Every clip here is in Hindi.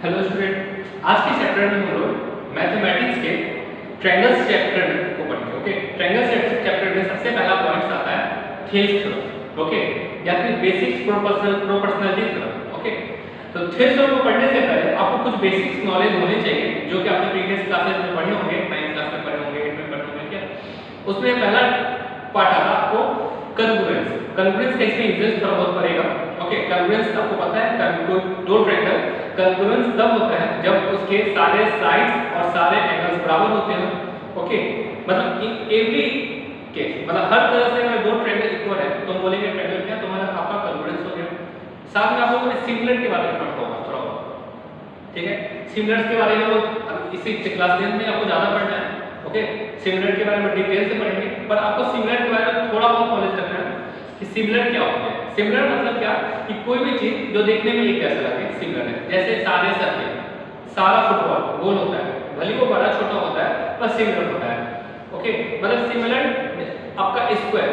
हेलो स्टूडेंट, आज के चैप्टर में हम लोग मैथमेटिक्स के ट्रायंगल्स चैप्टर को पढ़ेंगे। ओके, ट्रायंगल्स चैप्टर में सबसे पहला पॉइंट आता है थेल्स थ्योरम, ओके, या फिर बेसिक प्रोपोर्शनलिटी थ्योरम। ओके, तो थेल्स थ्योरम को पढ़ने से पहले आपको कुछ बेसिक्स नॉलेज होने चाहिए, जो कि आपने प्रीवियस क्लासेस में पढ़े होंगे, 9th क्लास में पढ़े होंगे, 8th में पढ़े होंगे। क्या उसमें पहला पार्ट आता है आपको कन्वर्जेंस। कन्वर्जेंस का इसमें यूजेस थोड़ा बहुत पड़ेगा। ओके, कन्वर्जेंस आपको पता है, दो ट्रायंगल कन्वर्जेंस तब होता है जब उसके सारे साइड्स और सारे एंगल्स बराबर होते हैं। ओके, मतलब इन एवरी केस, मतलब हर तरह से अगर दो ट्रायंगल इक्वल है तो हम बोलेंगे ट्रायंगल क्या, तुम्हारा आपका कन्वर्जेंस हो गया। साथ में आप लोगों ने सिमिलर के बारे में पढ़ा होगा थोड़ा बहुत, ठीक है। सिमिलर्स के बारे में लोग इसी क्लास 10 में आपको ज्यादा पढ़ना है। ओके, सिमिलर के बारे में डिटेल से पढ़ेंगे, पर आपको सिमिलर के बारे में थोड़ा बहुत नॉलेज रखना है कि सिमिलर क्या होता है। सिमिलर मतलब क्या, कि कोई भी चीज जो देखने में एक जैसा लगे सिमिलर है। जैसे सारे सर्कल, सारा फुटबॉल गोल होता है, भले वो बड़ा छोटा होता है पर सिमिलर होता है। ओके, मतलब सिमिलर आपका स्क्वायर,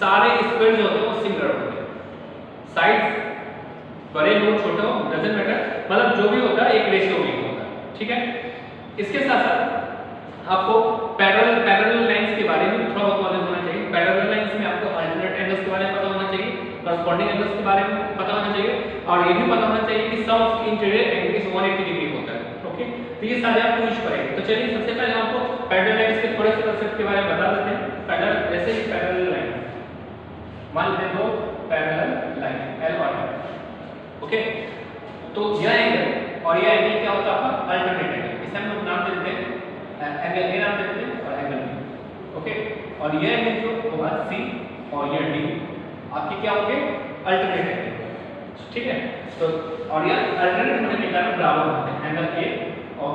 सारे स्क्वायर जो होते हैं वो सिमिलर होते हैं। साइड्स बड़े हो छोटे हो डजंट मैटर, मतलब जो भी होता है एक रेशियो में होता है, ठीक है। इसके साथ साथ आपको पैरेलल लाइंस के बारे में थोड़ा बहुत नॉलेज होना चाहिए। पैरेलल लाइंस में आपको अल्टरनेट एंगल्स के बारे में पता होना चाहिए, कॉरस्पॉन्डिंग एंगल्स के बारे में पता होना चाहिए, और ये भी पता होना चाहिए कि sum of interior angle is 180 degree होता है। ओके, तो ये सारे आप यूज करेंगे। तो चलिए सबसे पहले आपको पैरेलल लाइंस के थोड़े से कंसेप्ट के बारे में बता देते हैं। पैरेलल, जैसे कि पैरेलल लाइन मान लेते हैं, दो पैरेलल लाइन L और M। ओके, तो यह एंगल और यह एंगल क्या होता है आपका अल्टरनेट एंगल। इसे हम लोग नाम देते हैं एंगल A नाम देते हैं और एंगल B। ओके, और यह एंगल जो होगा C और यह D आपके क्या होंगे अल्टरनेट एंगल, ठीक है। तो और यह अल्टरनेट होने के कारण बराबर होते हैं, एंगल A और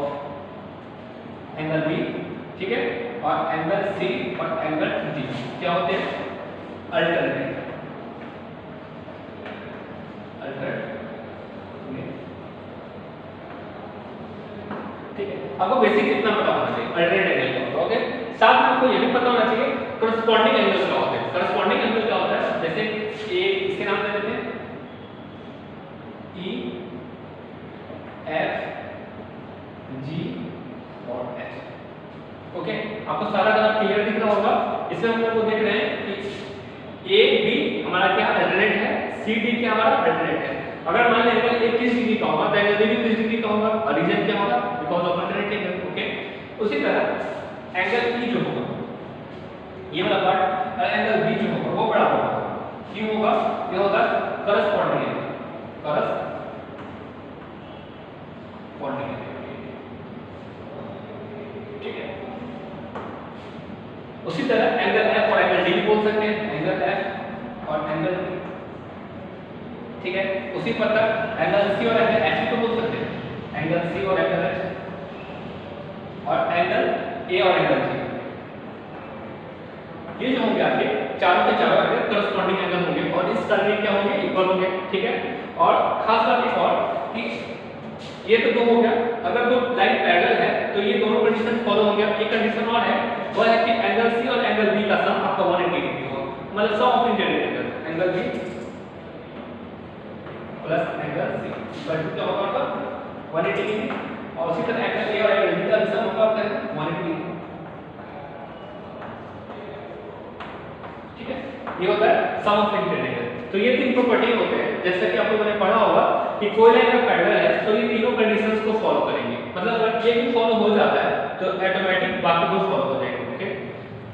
एंगल B, ठीक है, और एंगल C और एंगल D क्या होते हैं अल्टरनेट। ठीक है, आपको बेसिक इतना पता होना चाहिए अल्टरनेट एंगल का। ओके, साथ में आपको ये भी पता होना चाहिए कॉरस्पॉन्डिंग एंगल क्या होता है। कॉरस्पॉन्डिंग एंगल क्या होता है, जैसे ए, इसके नाम दे देते हैं E, F, G और H। ओके, आपको सारा ग्राफ क्लियर दिख रहा होगा। इसमें हम लोग देख रहे हैं कि A B हमारा क्या अल्टरनेट है, C D क्या हमारा अल्टरनेट है। अगर मान लें एंगल 30 डिग्री का होगा तो एंगल B भी 30 डिग्री का होगा, और रीजन क्या होगा, because of alternate angle. Okay, उसी तरह एंगल E जो होगा, ये वाला पार्ट, एंगल B जो होगा वो बड़ा होगा। क्यों होगा, ये होगा कॉरस्पॉन्डिंग एंगल, कॉरस्पॉन्डिंग एंगल, ठीक है। उसी तरह एंगल F और एंगल D भी बोल सकते हैं, एंगल F और एंगल D, ठीक है। उसी प्रकार एंगल C और एंगल H को बोल सकते हैं, एंगल C और एंगल H, और एंगल A और एंगल G। ये जो होंगे आपके चारों के चारों एंगल कॉरस्पॉन्डिंग एंगल होंगे, और इस टर्म में क्या होंगे इक्वल होंगे, ठीक है। और खास बात एक और कि ये तो दो हो गया, अगर दो लाइन पैरेलल है तो ये दोनों कंडीशन फॉलो होंगे। एक कंडीशन और है, वो है कि एंगल C और एंगल B का सम आपका 180 डिग्री होगा, मतलब sum of interior angle, angle B plus angle C equal to क्या होगा आपका 180 डिग्री, और उसी तरह एंगल A और एंगल B का सम होगा आपका 180 डिग्री, ठीक है। ये होता है सम ऑफ इंटीरियर एंगल। तो ये तीन प्रॉपर्टी होते हैं, जैसा कि आप लोगों ने पढ़ा होगा कि कोई लाइन अगर पैरेलल है तो ये तीनों कंडीशंस को फॉलो करेंगे, मतलब अगर ये भी फॉलो हो जाता है तो ऑटोमेटिक बाकी दो फॉलो हो जाएंगे। ओके,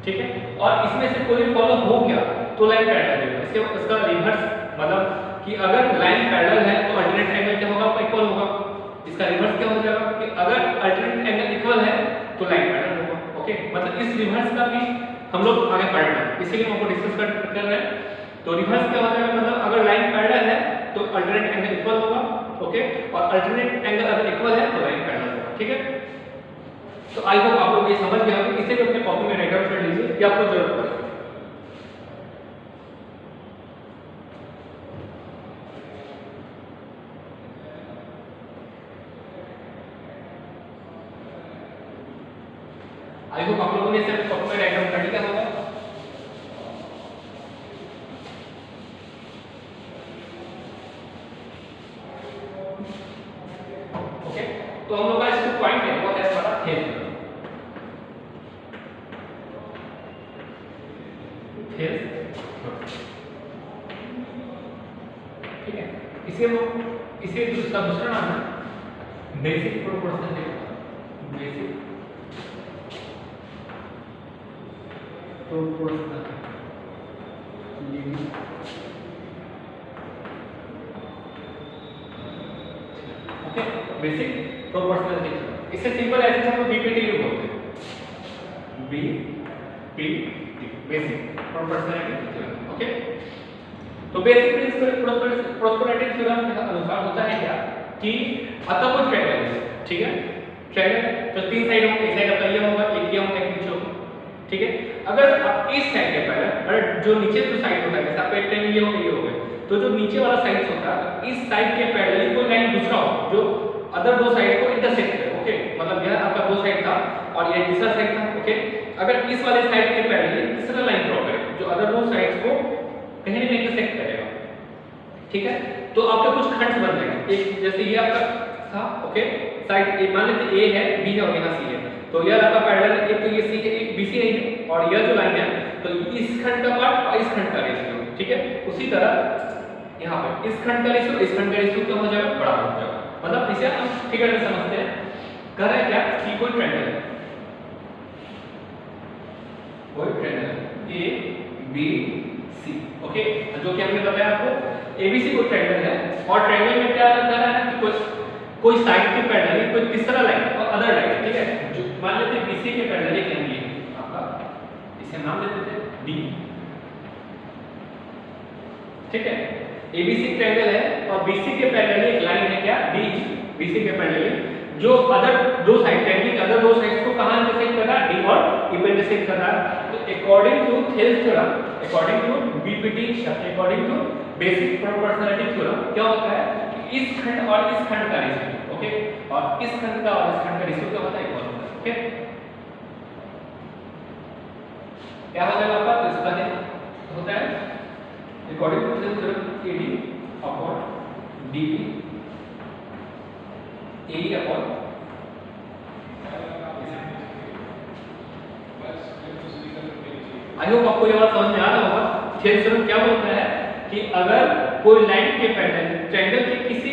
ठीक है। और इसमें से कोई भी फॉलो हो गया तो लाइन पैरेलल है। इसका रिवर्स मतलब कि अगर लाइन पैरेलल है तो अल्टरनेट एंगल क्या होगा, इक्वल होगा। इसका रिवर्स क्या हो जाएगा कि अगर अल्टरनेट एंगल इक्वल है तो लाइन पैरेलल होगा। ओके, मतलब इस रिवर्स का भी हम लोग आगे पढ़ना है, इसीलिए हम आपको डिस्कस कर रहे हैं। तो रिवर्स क्या होता है, मतलब अगर लाइन पैरेलल है तो अल्टरनेट एंगल इक्वल होगा। ओके, और अल्टरनेट एंगल अगर इक्वल है तो लाइन पैरेलल होगा, ठीक है। तो आई होप आप लोग ये समझ गए होंगे। इसे भी अपने कॉपी में राइट डाउन कर लीजिए कि आपको जरूरत पड़े। आई होप आप लोगों ने इसे अपने कॉपी में राइट डाउन कर लिया होगा। ओके, ठीक है। इसे इसका दूसरा नाम है basic proportional, basic proportional limit. Okay, basic proportional limit, इससे सिंपल ऐसे हम बीपीटी लिख बोलते हैं, BPT basic proportionality theorem. Okay, तो बेसिक प्रिंसिपल प्रोस्पेरिटी थ्योरम के अनुसार होता है क्या कि अतः कुछ ट्रायंगल है, ठीक है, ट्रायंगल तो तीन साइड होंगे, एक साइड आपका ये होगा, एक ये होगा, एक नीचे होगा, ठीक है। अगर आप इस साइड के पैरेलल जो नीचे जो साइड होता है, जैसे आपका ट्रायंगल ये होगा, ये होगा, तो जो नीचे वाला साइड होता है इस साइड के पैरेलल कोई लाइन दूसरा हो जो अदर दो साइड को इंटरसेक्ट करे। ओके, मतलब यह आपका दो साइड था और ये तीसरा साइड था। ओके, अगर इस वाले साइड के पैरेलल तीसरा लाइन ड्रॉ करे जो अदर दो साइड्स को कहीं ना कहीं इंटरसेक्ट करेगा, ठीक है, तो आपके कुछ खंड बन जाएंगे। एक जैसे ये आपका था, ओके, साइड ए मान लेते ए है, बी है और यहाँ सी है, तो यह आपका पैरेलल एक तो ये सी है, एक बीसी नहीं है, और यह जो लाइन है तो इस खंड का पार्ट और इस खंड का रेशियो, ठीक है। उसी तरह यहाँ पे इस खंड का रेशियो इस खंड का रेशियो क्या हो जाएगा, बड़ा हो जाएगा। मतलब इसे हम फिगर में समझते हैं, कह रहा है क्या कि कोई ट्रायंगल है, कोई triangle A B C, okay, जो कि हमने बताया आपको एबीसी कोई ट्रायंगल है, और ट्रायंगल में क्या कर रहा है कि कोई साइड के पैरेलल कोई तीसरा लाइन और अदर लाइन, ठीक है, जो मान लेते हैं बीसी के पैरेलल एक लाइन ये आपका, इसे नाम दे देते हैं डी, ठीक है। एबीसी ट्रायंगल है और बीसी के पैरेलल एक लाइन है क्या, डी, बीसी के पैरेलल जो अदर दो साइड ट्रायंगल के अदर दो साइड्स को कहां इंटरसेक्ट कर रहा है, डी और ई पे इंटरसेक्ट कर रहा है। तो according to Thales theorem, according to BPT, according to basic proportionality theorem, क्या होता है कि इस खंड और इस खंड का रेशियो, ओके, और इस खंड का और इस खंड का रेशियो क्या होता है, इक्वल होता है। ओके, क्या हो जाएगा आपका, तो इसका होता है according to Thales theorem AD upon DB A upon, I hope आपको ये बात समझ में आ रहा होगा। थेल्स थ्योरम क्या बोलता है कि अगर कोई लाइन के पैरेलल ट्रायंगल के किसी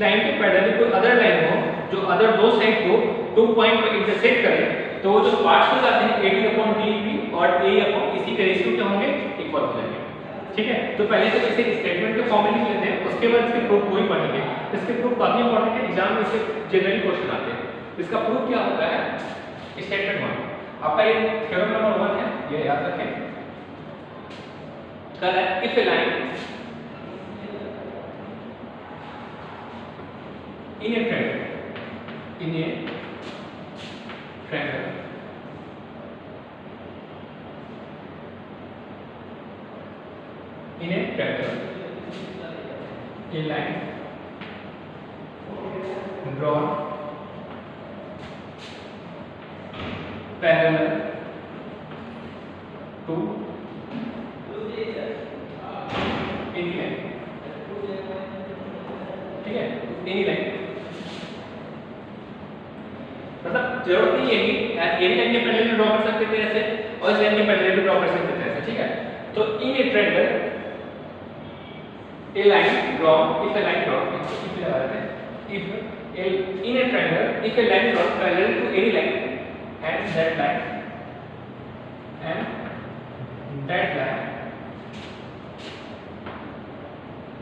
लाइन के पैरेलल कोई अदर लाइन हो जो अदर दो साइड को 2 पॉइंट पर इंटरसेक्ट करे, तो वो जो पार्ट्स हो जाते हैं AD अपॉन DB और A अपॉन इसी के रेशियो क्या होंगे, इक्वल हो जाएंगे, ठीक है। तो पहले तो इसे स्टेटमेंट के फॉर्म में लिख लेते हैं, उसके बाद इसके प्रूफ को ही पढ़ेंगे। इसके प्रूफ काफी इंपॉर्टेंट है, एग्जाम में इससे जनरली क्वेश्चन आते हैं। इसका प्रूफ क्या होता है, स्टेटमेंट 1 आपका ये थ्योरम नंबर 1 है, ये याद रखें। कल है if a line in a triangle, in a triangle, in a triangle, a line drawn parallel to any line, ठीक है, any line, मतलब जरूरत नहीं है कि एनी लाइन के पैरेलल ड्रॉ कर सकते थे ऐसे और इस लाइन के पैरेलल भी ड्रॉ कर सकते थे ऐसे, ठीक है। तो in a triangle a line draw, if a line draw, if लगा देते हैं, if a in a triangle if a line draw parallel to any line and that line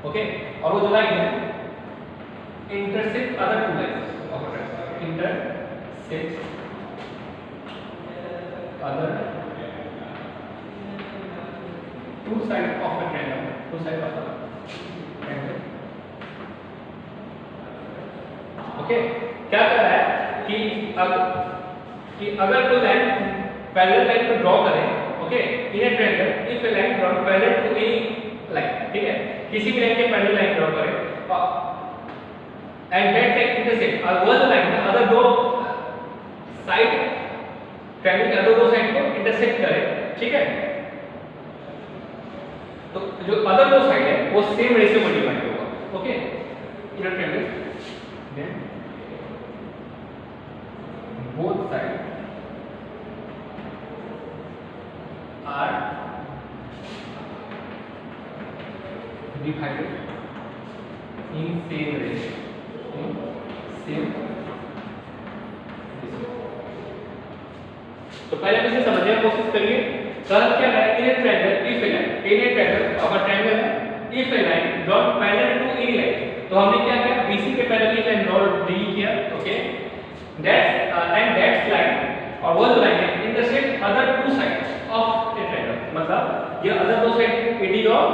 okay, और वो जो लाइन है intersect other two lines of triangle, intersect other two sides of a triangle, two sides of a triangle, okay. क्या कर रहा है कि अगर कोई लाइन पैरेलल लाइन को ड्रॉ करें, okay, in a triangle if a line draw parallel to any line, ठीक है, किसी भी लाइन के पैरेलल लाइन ड्रॉ करें एंड दैट लाइन इंटरसेक्ट, और वो लाइन अदर दो साइड ट्रायंगल के अदर दो साइड को इंटरसेक्ट करे, ठीक है, तो जो अदर दो साइड है वो सेम रेशियो में डिवाइड होगा, okay. In a triangle then both side are divided in same ratio, तो पहले हम इसे समझने की कोशिश करिए। सर क्या है, in a triangle if a line, in a triangle our triangle है, if a line drawn parallel to any line, तो हमने क्या किया, BC के पैरेलल एक लाइन ड्रॉ डी किया, okay, that's and that's line, और वो जो लाइन है intersect other two sides of a triangle, मतलब ये अदर दो साइड AD और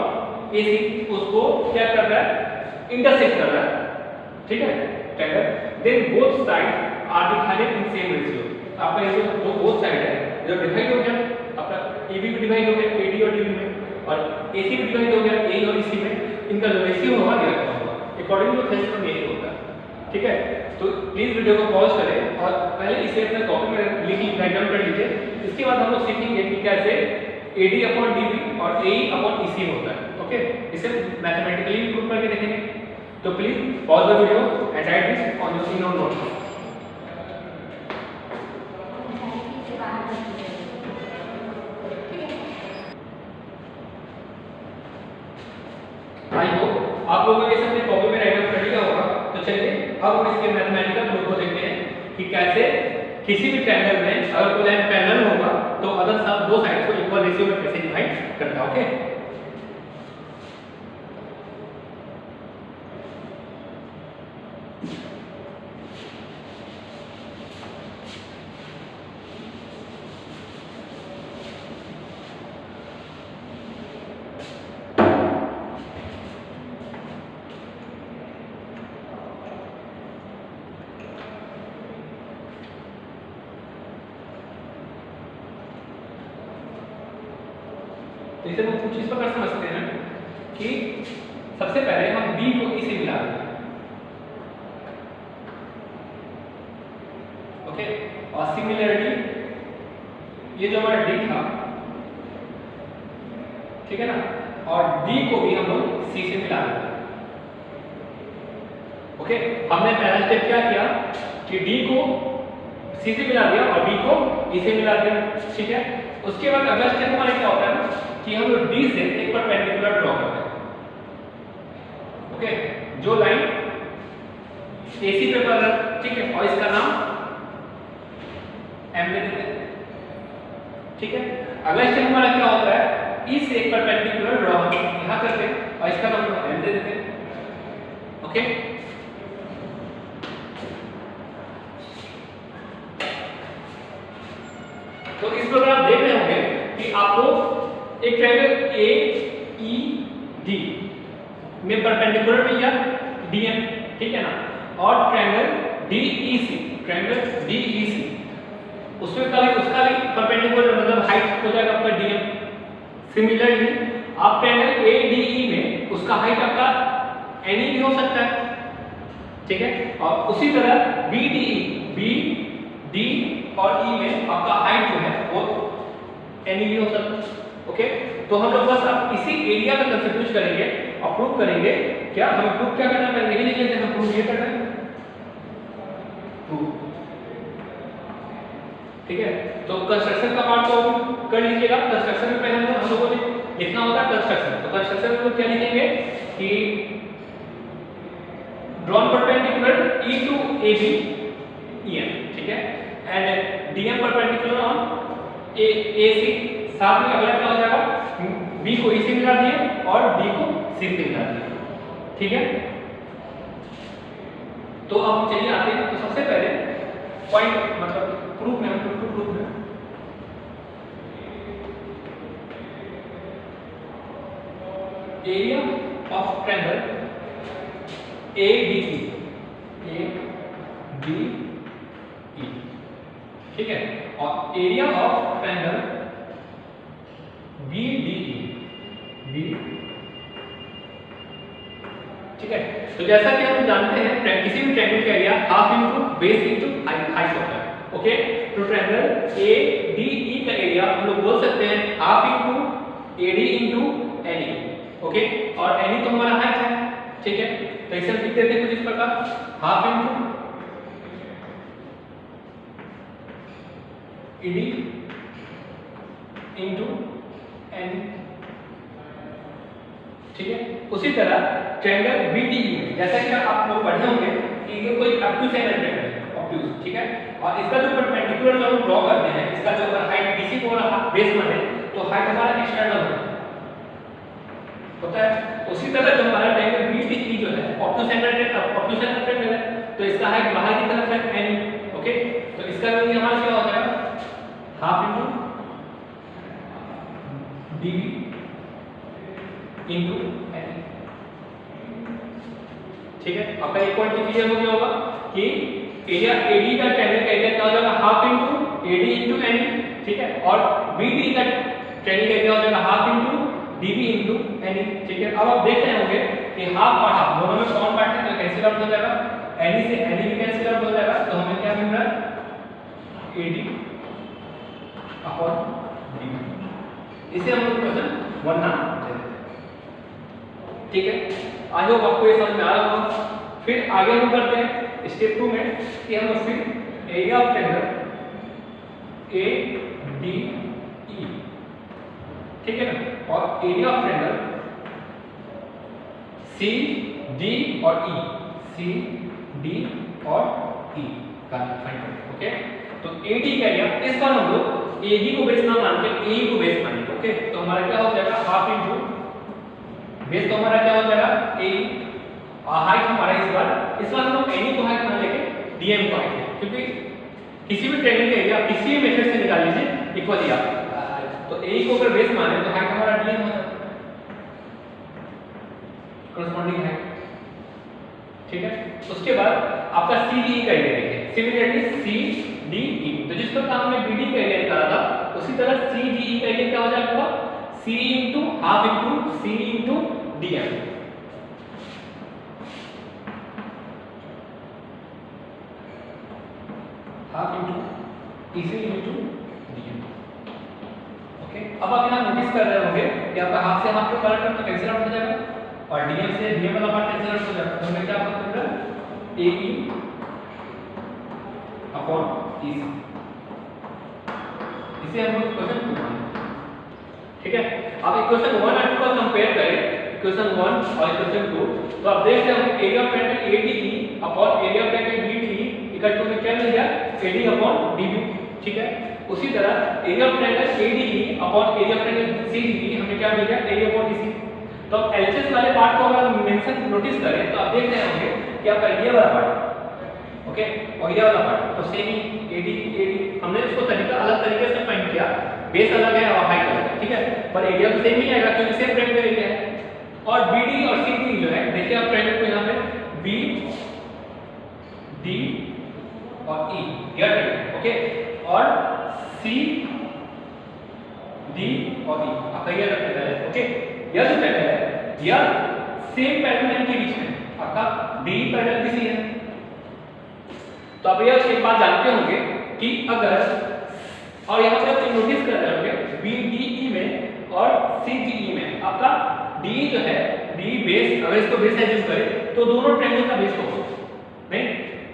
AC उसको क्या कर रहा है, इंटरसेक्ट कर रहा है, ठीक है triangle, then both side are divided in same ratio. आपका ये जो बोथ साइड है जो डिवाइड हो गया, आपका AB भी डिवाइड हो गया AD और DB में, और AC भी डिवाइड हो गया A और EC में, इनका जो रेशियो होगा दिया होगा अकॉर्डिंग टू थ्योरम यही होता है, ठीक है। तो प्लीज वीडियो को पॉज करें और पहले इसे अपने कॉपी में लिख राइट डाउन कर लीजिए। इसके बाद हम लोग सीखेंगे कि कैसे AD/DB और AE/EC होता है, ओके, इसे मैथमेटिकली प्रूव करके देखेंगे। तो please pause the video and right this on your in note. I hope आप लोगों ने इसे अपने कॉपी में राइट डाउन कर लिया होगा। तो चलिए अब हम इसके मैथमेटिकल प्रूफ को देखते हैं कि कैसे किसी भी ट्रायंगल में अगर कोई लाइन पैरेलल होगा तो अदर सब दो साइड को इक्वल रेशियो में कैसे डिवाइड करता है, ओके। तो इसे हम कुछ इस प्रकार समझते हैं कि सबसे पहले हम B को E से मिला देंगे, ओके, और सिमिलरली ये जो हमारा D था, ठीक है ना, और D को भी हम लोग C से मिला देंगे, ओके। हमने पहला स्टेप क्या किया कि D को C से मिला दिया और B को E से मिला दिया, ठीक है। उसके बाद अगला स्टेप हमारा क्या होता है कि हम लोग D से एक परपेंडिकुलर ड्रॉ करते हैं, ओके, जो लाइन AC पे पड़ रहा है, ठीक है, और इसका नाम M दे देते हैं, ठीक है। अगला स्टेप हमारा क्या होता है, E से एक परपेंडिकुलर ड्रॉ हम यहां करते हैं और इसका नाम M दे देते हैं, ओके। तो इस प्रकार आप देख रहे होंगे कि आपको एक ट्रायंगल AED में परपेंडिकुलर मिल गया DM, ठीक है ना, और ट्रायंगल DEC उसमें का भी उसका भी परपेंडिकुलर मतलब हाइट हो जाएगा आपका DM। सिमिलरली आप ट्रायंगल ADE में उसका हाइट आपका NE भी हो सकता है, ठीक है, और उसी तरह BDE, B, D और E में आपका हाइट जो है वो NE भी हो सकता है, ओके। तो हम लोग बस अब इसी एरिया का कंसेप्ट यूज करेंगे और प्रूव करेंगे। क्या हमें प्रूव क्या करना है, पहले यही लिख लेते हैं, हम प्रूव ये करना है, प्रूव, ठीक है। तो कंस्ट्रक्शन का पार्ट तो कर लीजिएगा। कंस्ट्रक्शन में पहले हम लोगों ने लिखना होता है कंस्ट्रक्शन। तो कंस्ट्रक्शन में क्या लिखेंगे कि drawn perpendicular E to AB EM, ठीक है, and DM perpendicular on AC। साथ में अगला क्या हो जाएगा, B को E से मिला दिए और D को C से मिला दिए, ठीक है। तो अब चलिए आते हैं। तो सबसे पहले पॉइंट मतलब प्रूफ में हम प्रूफ में एरिया ऑफ ट्रायंगल ADE, ठीक है, और एरिया ऑफ ट्रायंगल BDE, ठीक है। तो जैसा कि हम जानते हैं किसी भी ट्रायंगल का area half into base into height होता है, ओके। तो ट्रायंगल ADE का एरिया हम लोग बोल सकते हैं half into AD into NE, okay, और NE तो हमारा हाइट है, ठीक है। तो इसे हम लिख देते हैं कुछ इस प्रकार, half into AD into NE, ठीक है। उसी तरह ट्रायंगल बीटीई में जैसा कि आप लोग पढ़े होंगे कि ये कोई ऑब्ट्यूज ट्रायंगल है, ऑब्ट्यूज, ठीक है, और इसका जो परपेंडिकुलर जो हम ड्रॉ करते हैं, इसका जो अगर हाइट बीसी को बेस माने तो हाइट हमारा एक्सटर्नल होता है। उसी तरह जो हमारा ट्रायंगल बीटीई जो है ऑब्ट्यूज ट्रायंगल है, तो इसका हाइट बाहर की तरफ है एन, ओके, तो इसका वैल्यू हमारा क्या हो जाएगा half into DB into N, ठीक है। आपका एक पॉइंट क्लियर हो गया होगा कि एरिया एडी का ट्रायंगल का एरिया क्या हो जाएगा half into AD into N, ठीक है, और बीडी का ट्रायंगल का एरिया हो जाएगा half into DB into N, ठीक है। अब आप देख रहे होंगे कि हाफ और हाफ दोनों में कॉमन पार्ट है तो कैंसिल आउट हो जाएगा, एनी से एनी भी कैंसिल आउट हो जाएगा, तो हमें क्या मिल रहा है एडी अपॉन डीबी। इसे हम लोग क्वेश्चन 1 नाम देते हैं, ठीक है। आई होप आपको ये समझ में आ रहा होगा। फिर आगे हम करते हैं स्टेप 2 में कि हम फिर area of triangle A D E, ठीक है ना, और area of triangle C D और ई, सी डी और ई का फाइंड करें, ओके। तो एडी का एरिया इस बार हम लोग एडी को बेस ना मान के ए को बेस मानेंगे, ओके। तो हमारा क्या हो जाएगा हाफ इनटू बेस, तो हमारा क्या हो जाएगा ए, और हाइट हमारा इस बार हम लोग एनी को हाइट मान लेके डीएम को हाइट है, क्योंकि किसी भी ट्रायंगल का एरिया किसी भी मेथड से निकाल लीजिए इक्वल ही आता है, तो ए को अगर बेस माने तो हाइट हमारा डीएम होता है, कॉरेस्पॉन्डिंग है, ठीक है। उसके बाद आपका सी डी का एरिया देखिए, सिमिलरली सी डी ई, तो जिस प्रकार हमने बीडी का एरिया निकाला था उसी तरह सी डी ई का एरिया क्या हो जाएगा सी इनटू हाफ इनटू सी इनटू डीएम, हाफ इनटू इसी इनटू डीएम, ओके। अब आप यहां नोटिस कर रहे होंगे कि आपका हाफ से हाफ का पार्ट तो कैंसिल आउट हो जाएगा और डीएम से डीएम वाला पार्ट कैंसिल आउट हो जाएगा, तो हमें क्या पता चल रहा है एई अपॉन ईसी, इसे हम लोग क्वेश्चन 2 मानते हैं, ठीक है। अब इक्वेशन 1 और 2 को कंपेयर करें, इक्वेशन 1 और इक्वेशन 2, तो आप देख रहे हो area of triangle ADE upon area of triangle BDE equal to में क्या मिल गया एडी अपॉन डीबी, ठीक है। उसी तरह area of triangle ADE upon area of triangle CDE हमें क्या मिल गया एरिया अपॉन ईसी। तो अब एलएचएस वाले पार्ट को अगर हम मेंशन नोटिस करें तो आप देख रहे होंगे कि आपका ये वाला पार्ट, ओके, और ये वाला पार्ट तो सेम ही एडी हमने उसको तरीका अलग तरीके से फाइंड किया, बेस अलग है और हाइट अलग है, ठीक है, पर एरिया तो सेम ही आएगा क्योंकि सेम ट्रायंगल एरिया है। और बीडी और सीडी जो है देखिए आप ट्रायंगल को यहां पे बी डी और ई यह ट्रायंगल, ओके, और सी डी और ई आपका ये ट्रायंगल है, ओके। यह जो ट्रायंगल है यह सेम पैरेलल लाइन के बीच में आपका डी पैरेलल बीसी है। तो आप यह एक बात जानते होंगे कि अगर और यहां पे आप नोटिस कर रहे होंगे बीडीई में और सीडीई में आपका डी जो है डी बेस, अगर इसको बेस एडजस्ट करें तो दोनों ट्रायंगल का बेस होगा, नहीं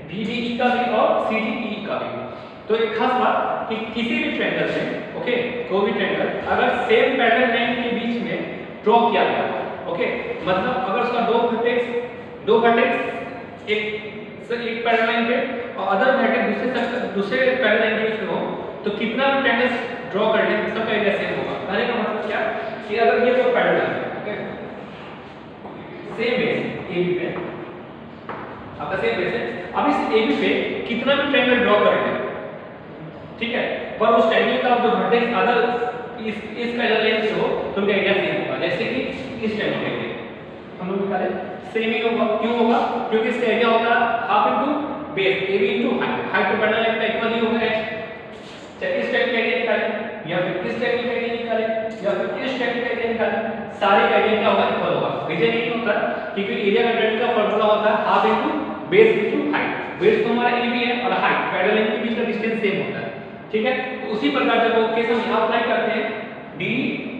बीडीई का भी और सीडीई का भी। तो एक खास बात कि किसी भी ट्रायंगल में, ओके, कोई भी ट्रायंगल अगर सेम पैरेलल लाइन के बीच में ड्रॉ किया गया, ओके, मतलब अगर उसका दो वर्टेक्स एक पैरेलल लाइन पे और अदर वर्टेक्स दूसरे पैरेलल लाइन के बीच में हो तो कितना भी ट्रायंगल ड्रॉ कर ले सबका एरिया सेम होगा। कहने का मतलब क्या कि अगर ये दो पैरेलल लाइन है, ओके, सेम बेस एबी पे, आपका सेम बेस है, अब इस एबी पे कितना भी ट्रायंगल ड्रॉ कर ले, ठीक है, पर उस ट्रायंगल का जो वर्टेक्स अदर इस पैरेलल लाइन से हो तो उनका एरिया सेम होगा। जैसे कि इस ट्रायंगल का एरिया हम लोग निकाले सेम ही होगा, क्यों होगा क्योंकि इसका एरिया होगा half into base AB into height तो पैरेलल लाइन का इक्वल ही होगा h। चाहे इस ट्रायंगल का एरिया निकालें या फिर इस ट्रायंगल का एरिया निकालें या फिर इस ट्रायंगल का एरिया निकालें, सारे का एरिया क्या होगा इक्वल होगा। रीजन यही होता है क्योंकि एरिया का ट्रायंगल का फार्मूला होता है half into base into height, base तो हमारा एबी है और हाइट पैरेलल लाइन के बीच का डिस्टेंस सेम होता है, ठीक है। तो उसी प्रकार जब वो केस हम यहां अप्लाई करते हैं डी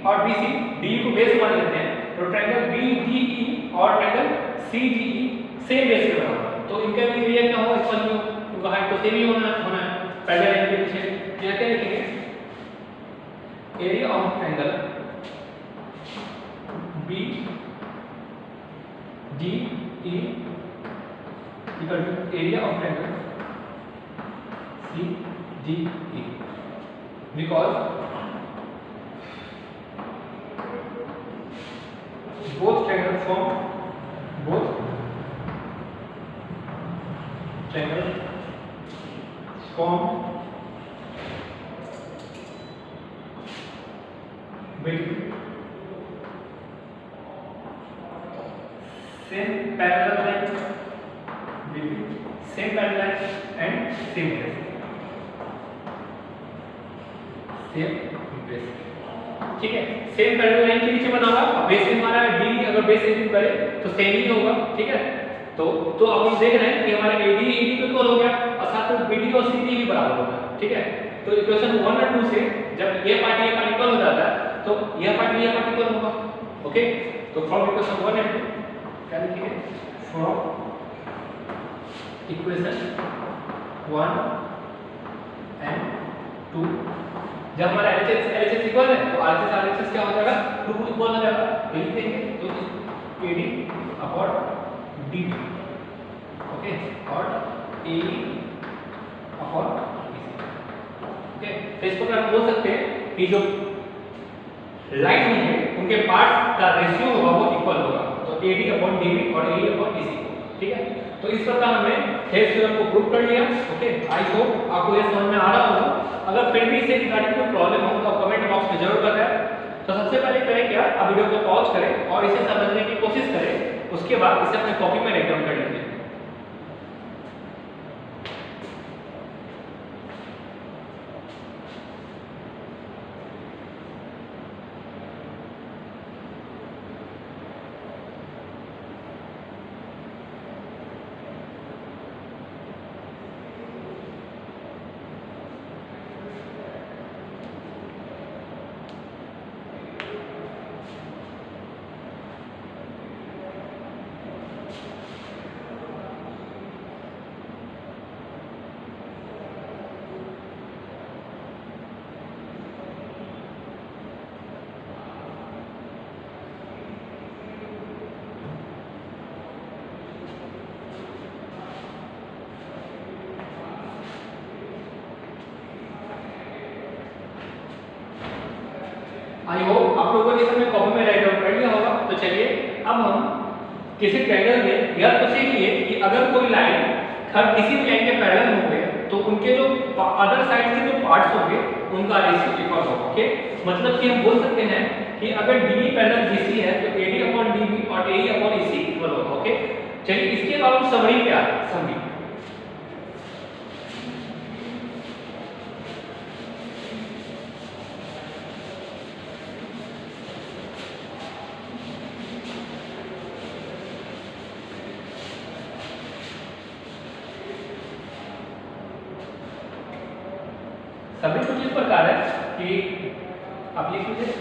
और बीसी, डी को बेस मान लेते हैं तो ट्रायंगल बीडीई और ट्रायंगल सीडीई सेम बेस पे बना, तो इनका भी एरिया क्या होगा इक्वल ही, क्योंकि हाइट तो सेम ही होना है पैरेलल लाइन के पीछे। यहां क्या लिखेंगे area of triangle B D E equal to area of triangle C D E, because both triangles form with same parallel line and same base, ठीक है। सेम पैरेलल लाइन के नीचे बना हुआ, बेस हमारा डी, अगर बेस एज्यूम करें तो सेम ही होगा, ठीक है। तो अब हम देख रहे हैं कि हमारा एडी एडी तो इक्वल हो गया और साथ में बीडी और सीडी भी बराबर हो गया, ठीक है। तो इक्वेशन 1 और 2 से जब ये पार्ट इक्वल हो जाता है तो यह पार्ट इक्वल होगा, ओके। तो फ्रॉम इक्वेशन 1 एंड 2 क्या लिखेंगे, फ्रॉम इक्वेशन 1 एंड 2 जब हमारा LHS इक्वल है तो RHS क्या हो जाएगा, 2 इक्वल हो जाएगा, तो लिख देंगे तो AD अपॉन DB, ओके, और AE अपॉन BC, ओके। तो इस प्रकार हम बोल सकते हैं कि जो लाइन है उनके पार्ट्स का रेशियो होगा वो इक्वल होगा, तो AD अपॉन DB और AE अपॉन BC, ठीक है। तो इस प्रकार हमने थेवेनिन थ्योरम को प्रूव कर लिया, ओके। आई होप आपको ये समझ में आ रहा होगा। अगर फिर भी इससे रिगार्डिंग कोई प्रॉब्लम हो तो कमेंट बॉक्स में जरूर बताएं। तो सबसे पहले करें क्या, आप वीडियो को पॉज करें और इसे समझने की कोशिश करें, उसके बाद इसे अपने कॉपी में राइट डाउन कर लीजिए। आई होप आप लोगों ने इसमें कॉपी में राइट डाउन कर लिया होगा। तो चलिए अब हम किसी ट्रायंगल में यह तो सीख लिए कि अगर कोई लाइन किसी भी लाइन के पैरेलल होंगे तो उनके जो अदर साइड के जो पार्ट्स होंगे उनका रेशियो इक्वल होगा, ओके। मतलब कि हम बोल सकते हैं कि अगर DB पैरेलल BC है तो AD अपॉन DB और AE अपॉन EC इक्वल होगा, ओके। चलिए इसके बाद हम समरी पे आते हैं। समरी सभी कुछ इस प्रकार है कि आप लिख लीजिए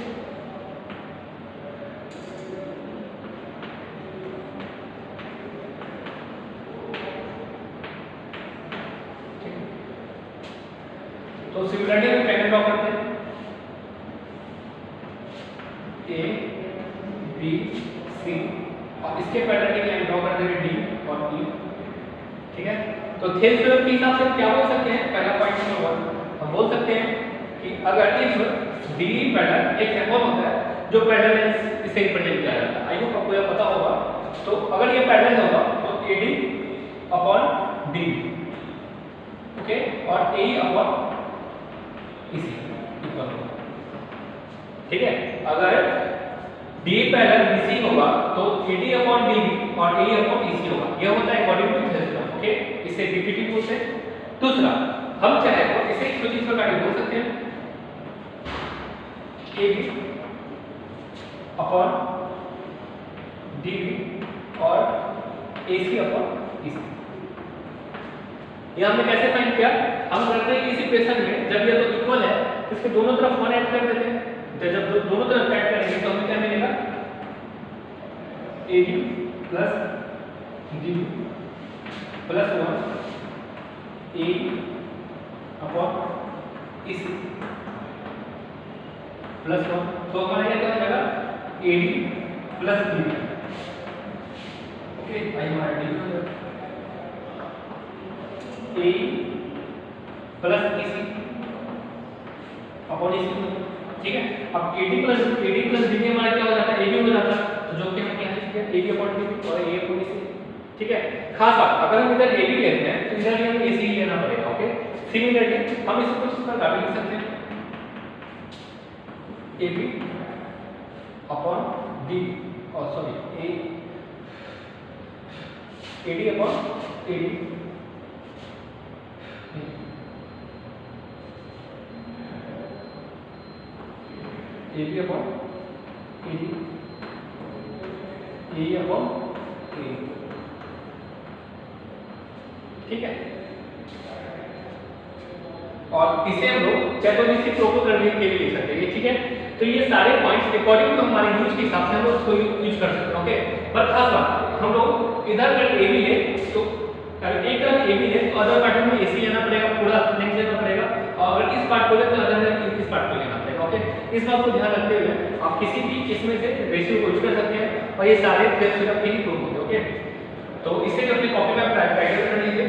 तो सिमिलरली हम ट्रायंगल ड्रॉ करते हैं, A B C और इसके पैरेलल की लाइन ड्रॉ कर देंगे D और E, ठीक है। तो थेवेनिन थ्योरम के हिसाब से क्या बोल सकते हैं, पहला पॉइंट नंबर 1 हम बोल सकते हैं कि अगर इफ डी पैरेलल एक सिंबल होता है जो पैरेलल इससे रिप्रेजेंट किया जाता है। आई होप आपको यह पता होगा। तो अगर ये पैरेलल होगा तो AD अपॉन DB, ओके, और AE अपॉन EC इक्वल होगा, ठीक है। अगर D पैरेलल BC होगा तो AD अपॉन DB और AE अपॉन EC होगा। यह होता है according to Thevenin theorem, okay. इसे रिपीटिव बोलते हैं। दूसरा हम चाहे तो इसे कुछ इस प्रकार बोल सकते हैं AB अपॉन DB और AC अपॉन EC। ये हमने कैसे फाइंड किया, हम करते हैं कि इस इक्वेशन में जब ये दो इक्वल है तो इसके दोनों तरफ 1 ऐड कर देते हैं। तो जब दोनों तरफ ऐड करेंगे तो हमें क्या मिलेगा, AD plus DB plus 1 AE upon EC plus 1। तो हमारा क्या हो जाएगा, AD प्लस DB आई हमारा डी हो जाएगा ए प्लस ईसी अपॉन ईसी, ठीक है। अब एडी प्लस डी हमारा क्या हो जाता है, एबी हो जाता है, तो जो कि हम क्या लिख दिया एबी अपॉन डी और ए अपॉन ईसी, ठीक है। खास बात, अगर हम इधर एबी लेते हैं तो इधर भी हमें एसी लेना पड़ेगा, ओके। सिमिलरली हम इसे कुछ इस प्रकार लिख सकते हैं एबी अपॉन डी और sorry AD upon AD, AB upon AD, A upon A, ठीक है। और इसे हम लोग चाहे तो इसी प्रो को करने के लिए लिख सकते हैं, ठीक है। तो ये सारे पॉइंट्स अकॉर्डिंग टू हमारे यूज के हिसाब से हम लोग इसको यूज कर सकते हैं, ओके। पर खास बात, हम लोग इधर अगर ए बी ले तो एक तरफ ए बी ले तो अदर पार्ट में एसी लेना पड़ेगा, पूरा लेंथ लेना पड़ेगा, और अगर इस पार्ट को ले तो अदर में इस पार्ट को लेना पड़ेगा, ओके। इस बात को ध्यान रखते हुए आप किसी भी इसमें से रेशियो को यूज कर सकते हैं, और ये सारे थ्योरम सिर्फ के ही प्रूव होंगे, ओके। तो इसे भी अपनी कॉपी में प्रैक्टिस कर लीजिए।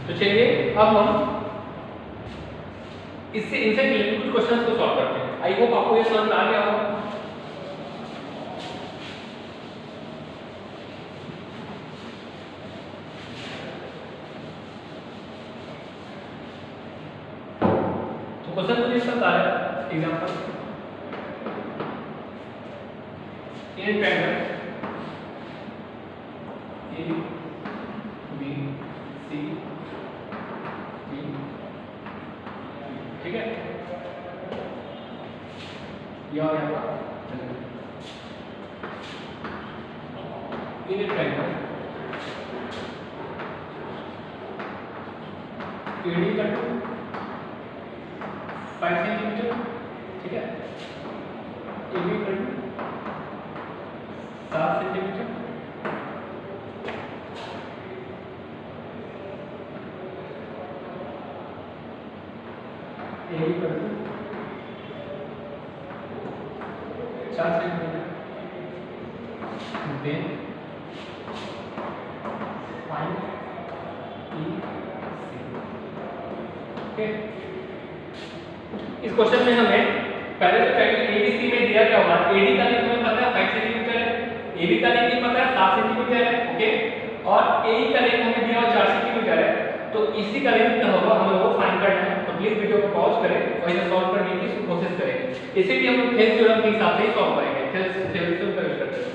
तो चलिए अब हम इससे इनसे रिलेटेड कुछ क्वेश्चंस को सॉल्व करते हैं। आई होप आपको ये समझ आ गया होगा। तो क्वेश्चन मुझे इसका बता रहा है, example in triangle A B C, ठीक है। यहाँ इन ट्रायंगल एडी का 5 सेंटीमीटर, ठीक है। एबी का 7 सेंटीमीटर, एबी का 4 सेंटीमीटर, देन फाइंड ई सी, ओके। इस क्वेश्चन में हमें पहले तो ट्रायंगल एबीसी में दिया क्या होगा, एडी का लेंथ हमें पता है 5 सेंटीमीटर है, एबी का लेंथ भी पता है 7 सेंटीमीटर है, ओके। और एई का लेंथ हमें दिया हुआ 4 सेंटीमीटर है, तो इसी का लेंथ क्या होगा हमें वो फाइंड करना है। तो प्लीज वीडियो को पॉज करें और इसे सॉल्व करने की कोशिश करें। इसे भी हम थेल्स थ्योरम के हिसाब से ही सॉल्व करेंगे, थेल्स थ्योरम का यूज करते हैं।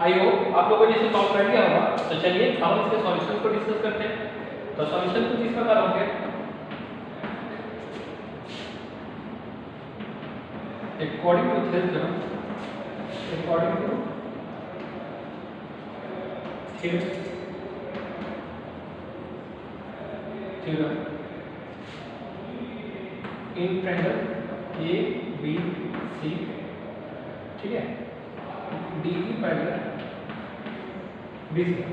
आई होप आप लोगों ने इसे सॉल्व कर लिया होगा। तो चलिए हम इसके सॉल्यूशन को डिस्कस करते हैं। तो सॉल्यूशन कुछ इस प्रकार होंगे। According to Thales theorem, according to Thales theorem in triangle A B C, ठीक है, डी पैरेलल बी सी,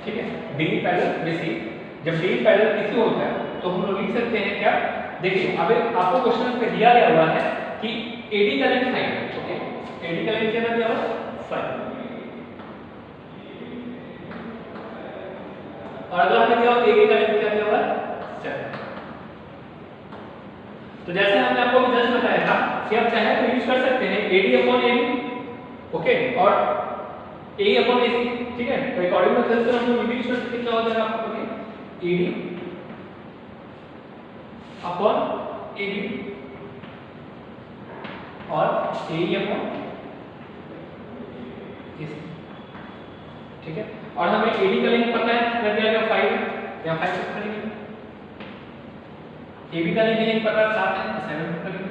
ठीक है, डी पैरेलल बी सी। जब डी पैरेलल बी सी होता है तो हम लोग लिख सकते हैं क्या, देखिए अब आपको क्वेश्चन पे दिया गया हुआ है कि एडी का लेंथ 5 है, ओके, एडी का लेंथ कितना दिया हुआ 5, और अगर हमें दिया हुआ एडी का लेंथ क्या दिया हुआ 7। तो जैसे हमने आपको जस्ट बताया था कि आप चाहे तो यूज कर सकते हैं AD अपॉन AB, ओके, और A अपॉन AC, ठीक है। तो अकॉर्डिंग टू थेल्स थ्योरम हम लोग यूज कर सकते हैं, क्या हो जाएगा आपको पता है, AD अपॉन AB और AE अपॉन AC, ठीक है। और हमें AD का लेंथ पता है, कर दिया गया 5, या 5 से करेंगे। AB का लेंथ पता है 7 है, तो 7 पे करेंगे।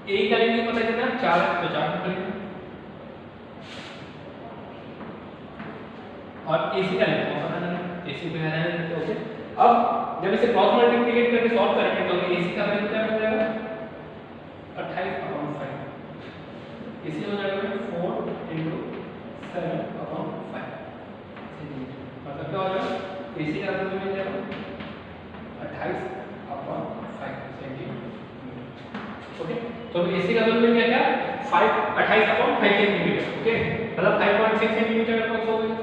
AE का लेंथ पता है कितना 4 है, तो 4 पे करेंगे। और AC का लेंथ पता है, AC पे है, तो ओके। अब जब इसे क्रॉस मल्टीप्लिकेट करके सॉल्व करेंगे तो AC का वैल्यू क्या मिल जाएगा 28/5, AC हो जाएगा 4 × 7/5 सेंटीमीटर, मतलब क्या हो जाएगा AC का वैल्यू मिल जाएगा 28/5 सेंटीमीटर, ओके। तो AC का वैल्यू मिल गया क्या 28/5 सेंटीमीटर, ओके, मतलब 5.6 सेंटीमीटर अप्रॉक्स हो गया।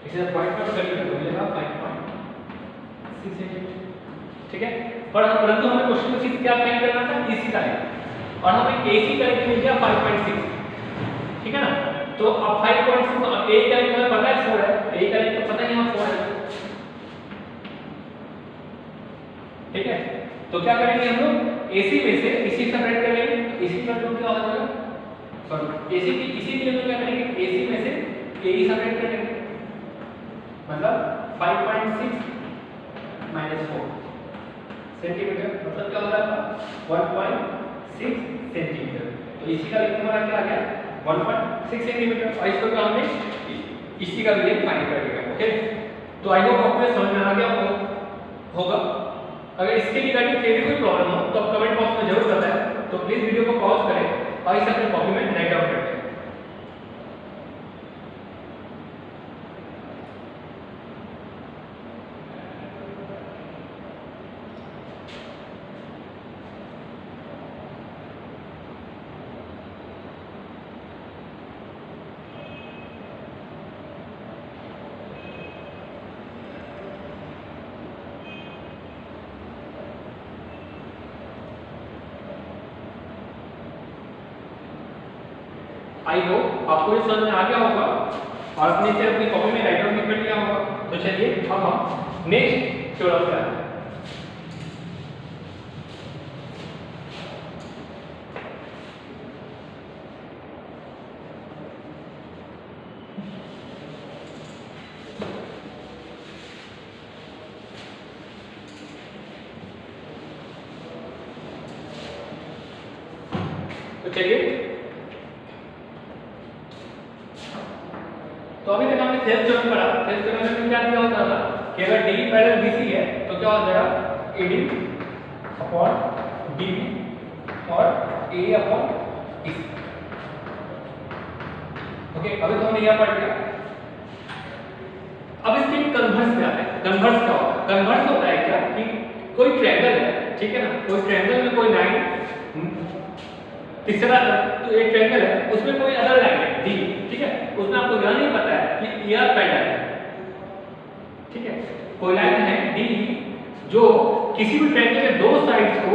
इसे पॉइंट पर करेंगे तो मिलेगा 5.6 सेंटीमीटर, ठीक है। पर परंतु हमें क्वेश्चन में क्या फाइंड करना था, AC का लेंथ, और हमें AC का लेंथ मिल गया 5.6, ठीक है ना। तो अब 5.6 A का लेंथ हमें पता है 4 है, A का लेंथ तो पता ही है 4 है, ठीक है। तो क्या करेंगे हम लोग AC में से AC सेपरेट कर लेंगे, तो AC का वैल्यू क्या हो जाएगा, सॉरी AC की वैल्यू क्या करेंगे, AC में से AE सेपरेट कर लेंगे, मतलब 5.6 - 4 सेंटीमीटर, मतलब क्या हो जाएगा 1.6 सेंटीमीटर। तो AC का लेंथ हमारा क्या आ गया 1.6 सेंटीमीटर, और इसको क्या हमने AC का लेंथ फाइंड कर लिया, ओके। तो आई होप आपको समझ में आ गया होगा। अगर इसके रिगार्डिंग फिर भी कोई प्रॉब्लम हो तो आप कमेंट बॉक्स में जरूर बताएं। तो प्लीज वीडियो को पॉज करें और इसे अपने कॉपी में राइट डाउन करें। आई होप आपको ये समझ में आ गया होगा और अपने से अपनी कॉपी में राइट डाउन भी कर लिया होगा। तो चलिए अब हम नेक्स्ट थ्योरम पे आते हैं। तो चलिए, तो अभी तक हमने थेल्स थ्योरम पढ़ा। थेल्स थ्योरम में क्या दिया होता था कि अगर D पैरेलल BC है तो क्या हो जाएगा AD अपॉन BB और A अपॉन AC, ओके। अभी तो हमने यह पढ़ लिया। अब इसके कन्वर्स पे आते हैं। कन्वर्स क्या होता है, कन्वर्स होता है क्या कि कोई ट्रायंगल है, ठीक है ना, कोई ट्रायंगल में कोई लाइन, तीसरा तो एक ट्रायंगल है उसमें कोई अदर लाइन है D, ठीक है, उसमें आपको यह नहीं पता है कि यह पैरेलल है, ठीक है। कोई लाइन है D जो किसी भी ट्रायंगल के दो साइड्स को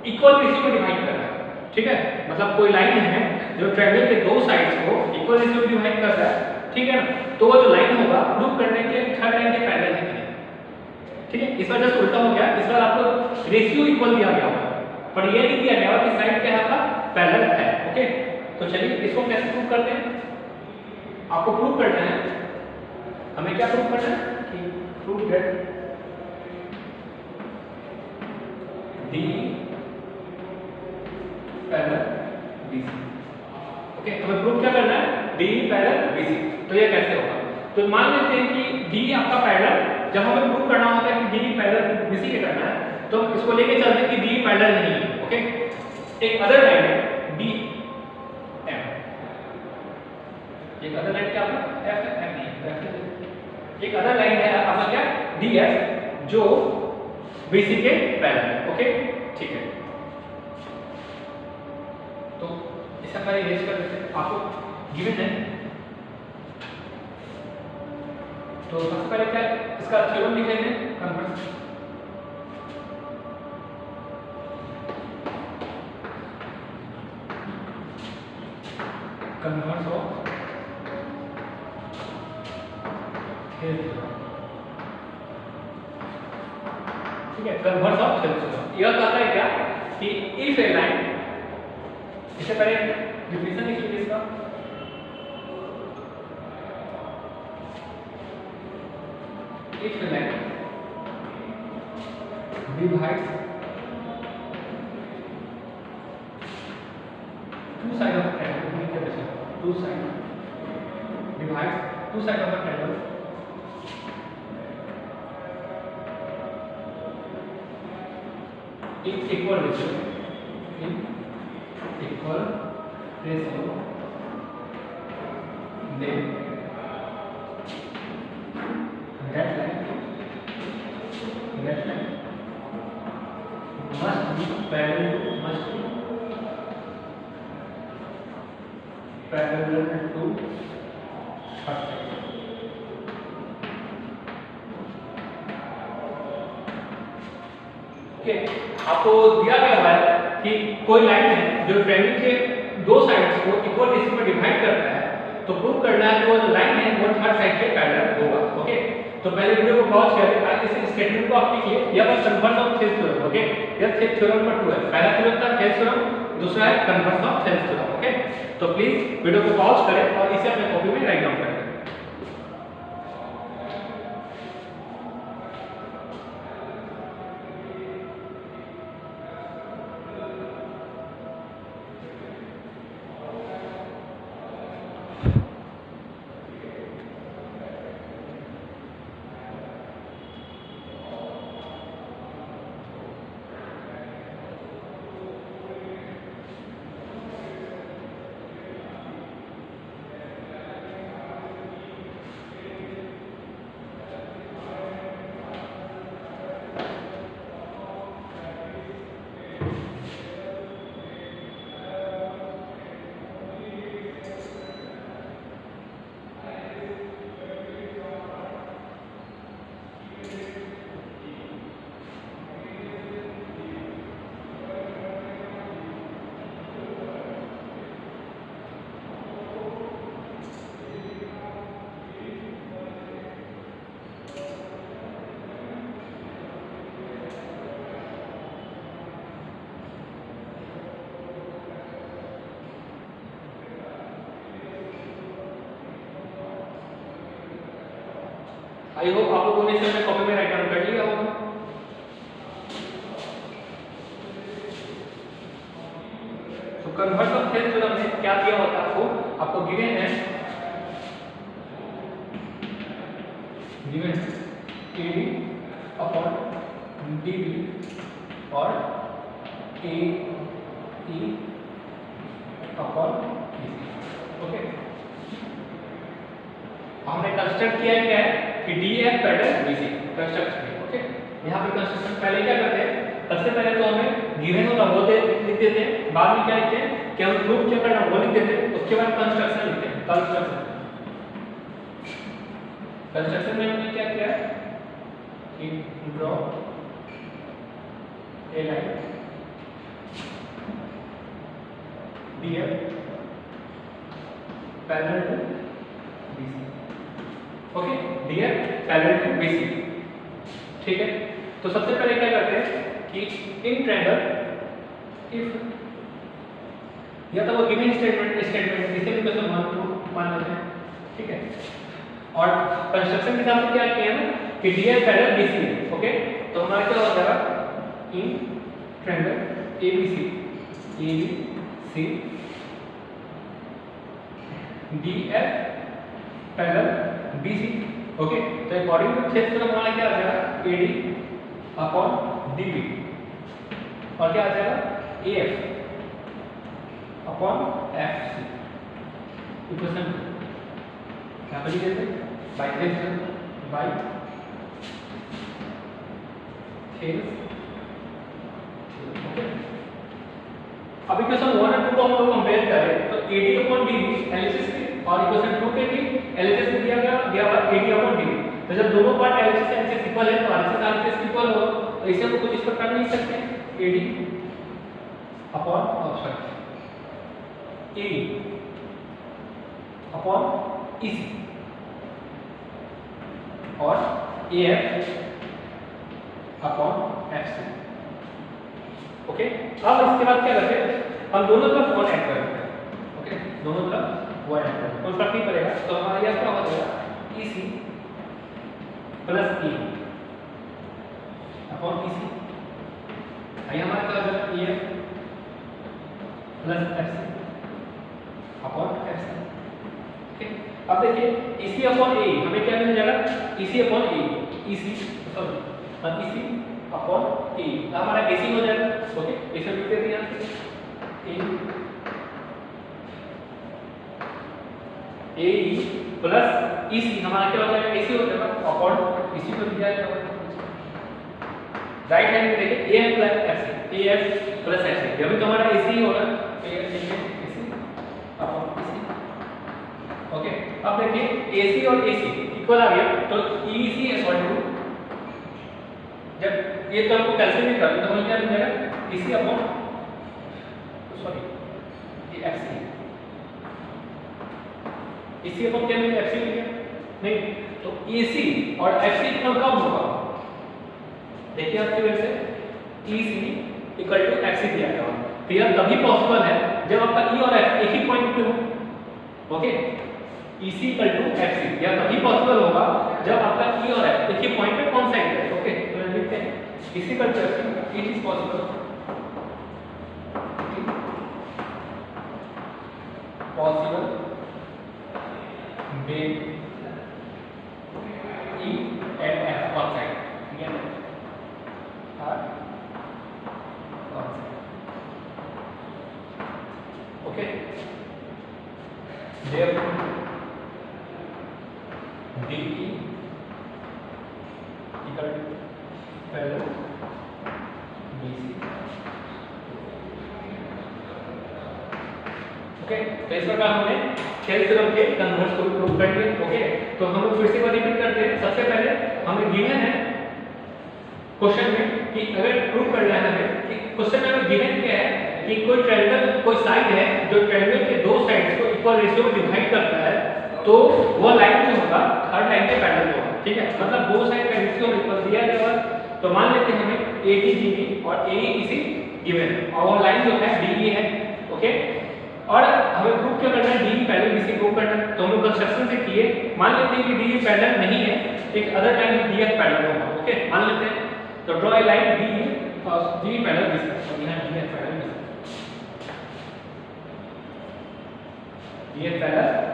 इक्वल रेशियो में डिवाइड कर रहा है, ठीक है। मतलब कोई लाइन है जो ट्रायंगल के दो साइड्स को इक्वल रेशियो में डिवाइड कर रहा है, ठीक है ना। तो वो जो लाइन होगा प्रूव करने के थर्ड लाइन के पैरेलल है, ठीक है। इस बार जस्ट उल्टा हो गया, इस बार आपको रेशियो इक्वल दिया गया होगा पर ये नहीं दिया गया कि साइड क्या है आपका पैरेलल है, ओके। तो चलिए इसको कैसे प्रूव करते हैं। आपको प्रूव करना है, हमें क्या प्रूव करना है कि prove that D parallel BC। Okay, हमें प्रूव क्या करना है, D पैरेलल BC। तो ये कैसे होगा, तो मान लेते हैं कि D आपका पैरेलल, जब हमें प्रूव करना होता है कि D पैरेलल BC के करना है, तो हम इसको लेके चलते हैं कि D पैरेलल नहीं है। ओके, एक अदर लाइन है DM, एक अदर लाइन क्या आपका F है, नहीं F, एक अदर लाइन है आपका क्या DF जो BC के पैरेलल है। ओके, ठीक है, तो इसका पहले इरेज कर देते हैं, आपको गिवन है। तो सबसे पहले क्या इसका थ्योरम लिख लेते हैं, कन्वर्स ऑफ हेल्थ, ठीक है, कन्वर्स ऑफ हेल्थ। यह कहता है क्या कि इफ ए लाइन, इससे पहले डिफिनेशन लिख लीजिए इसका, if a line divides two sides of a triangle, two sides divides two sides of a triangle in equal ratio, then that line must be parallel to third side। Okay, आपको दिया गया है कि कोई लाइन है जो ट्रायंगल के दो साइड्स को इक्वल रेशियो में डिवाइड करता है, तो प्रूव करना है कि वो लाइन है वो थर्ड साइड के पैरेलल होगा। ओके, तो पहले वीडियो को पॉज करें, इस स्टेटमेंट को आप लिखिए, यह बस converse of Thales theorem. Okay, यह थेल्स थ्योरम नंबर 2 है, पहला थ्योरम था थेल्स थ्योरम, दूसरा है converse of Thales theorem. Okay, तो प्लीज वीडियो को पॉज करें और इसे अपने कॉपी में राइट डाउन करें। आई होप आप लोगों ने इसे अपने कॉपी में राइट डाउन कर लिया होगा। तो कन्वर्स ऑफ थेल्स थ्योरम में क्या दिया होता है आपको गिवन है, गिवन AD अपॉन DB और AE अपॉन BC। ओके, हमने कंस्ट्रक्ट किया क्या है कि DF पैरेलल BC कंस्ट्रक्ट किया। ओके, यहाँ पे कंस्ट्रक्शन पहले क्या करते हैं, सबसे पहले तो हमें गिवन होता वो लिख देते हैं, बाद में क्या लिखते हैं कि हम प्रूफ क्या करना वो लिख देते हैं, उसके बाद कंस्ट्रक्शन लिखते हैं। कंस्ट्रक्शन में हमने क्या किया कि draw a line DF parallel to BC। Okay, DF parallel to BC, ठीक है। तो सबसे पहले क्या करते हैं कि इन ट्रायंगल इफ या तो वो गिवन स्टेटमेंट इसे भी कैसे मान लेते हैं ठीक है। और कंस्ट्रक्शन के हिसाब से क्या किया ना कि D F parallel B C है, ओके। तो हमारा क्या हो जाएगा in triangle A B C D F parallel B C, okay. तो अकॉर्डिंग टू क्षेत्र हमारा क्या आ जाएगा A D upon D B, और क्या आ जाएगा A F upon F C equation क्या पर लिख देते बाय खेल, ओके। अब इक्वेशन 1 और 2 को हम लोग कंपेयर करें तो AD अपॉन DB एलएचएस के, और इक्वेशन 2 के भी एलएचएस में दिया हुआ AD अपॉन DB। तो जब दोनों पार्ट एलएचएस एलएचएस इक्वल है तो आरएचएस आरएचएस इक्वल होगा, तो इसे हम कुछ इस प्रकार लिख सकते हैं AD upon option AE upon EC और AF अपॉन FC, ओके। अब इसके बाद क्या करते हैं हम दोनों तरफ 1 ऐड करते हैं, ओके। दोनों तरफ 1 ऐड करते हैं, कोई फर्क नहीं पड़ेगा। तो हमारा यह क्या हो जाएगा EC plus E upon EC, आइए हमारा क्या हो जाएगा EF plus FC upon FC, okay. अब देखिए EC अपॉन AE हमें क्या मिल जाएगा EC upon AE, EC sorry EC upon AE, हमारा AC हो जाएगा, ओके। इसे लिख देते हैं यहाँ AE प्लस EC हमारा क्या हो जाएगा AC हो जाएगा अपॉन EC को दिया जाएगा राइट हैंड में देखिए AF plus FC AF plus FC, अभी तो हमारा AC होगा AF AC upon EC, okay. अब देखिए AC और AC इक्वल आ गया तो EC इक्वल टू, जब ये तो आपको कैलकुलेट करना तो हमें क्या मिल जाएगा EC अपॉन सॉरी ये FC, EC अपॉन क्या मिलेगा FC मिल गया नहीं, तो EC और FC इक्वल कब होगा देखिए आपकी वजह से EC इक्वल टू FC दिया गया, तो यह तभी पॉसिबल है जब आपका E और F एक ही पॉइंट पे हो, okay. EC equal to FC यह तभी पॉसिबल होगा जब आपका E और F एक ही पॉइंट पे कॉन्साइड है, ओके। तो लिखते हैं EC equal to FC, it is possible when E and F coincide, ठीक है are coincide, okay. therefore DE equal to parallel BC, okay. तो इस प्रकार हमने खेल थ्योरम के कन्वर्स को प्रूव कर लिया, ओके। तो हम लोग फिर से रिपीट करते हैं। सबसे पहले हमें गिवन है क्वेश्चन में कि अगर प्रूव करना है हमें कि क्वेश्चन में गिवन क्या है कि कोई ट्रायंगल कोई साइड है जो ट्रायंगल के दो साइड्स को इक्वल रेशियो में डिवाइड करता है, तो वो लाइन जो होगा हर लाइन के पैरेलल होगा, ठीक है। मतलब दो साइड का रेशियो इक्वल दिया गया है, तो मान लेते हैं हमें AD DB और AE EC गिवन है और वो लाइन जो है DE है, ओके। और हमें प्रूव क्या करना है DE पैरेलल BC प्रूव करना है, तो हम लोग कंस्ट्रक्शन से किए, मान लेते हैं कि DE पैरेलल नहीं है, एक अदर लाइन DF पैरेलल होगा, ओके। मान लेते हैं तो ड्रॉ ए लाइन DE और DE पैरेलल BC, और यहां DF पैरेलल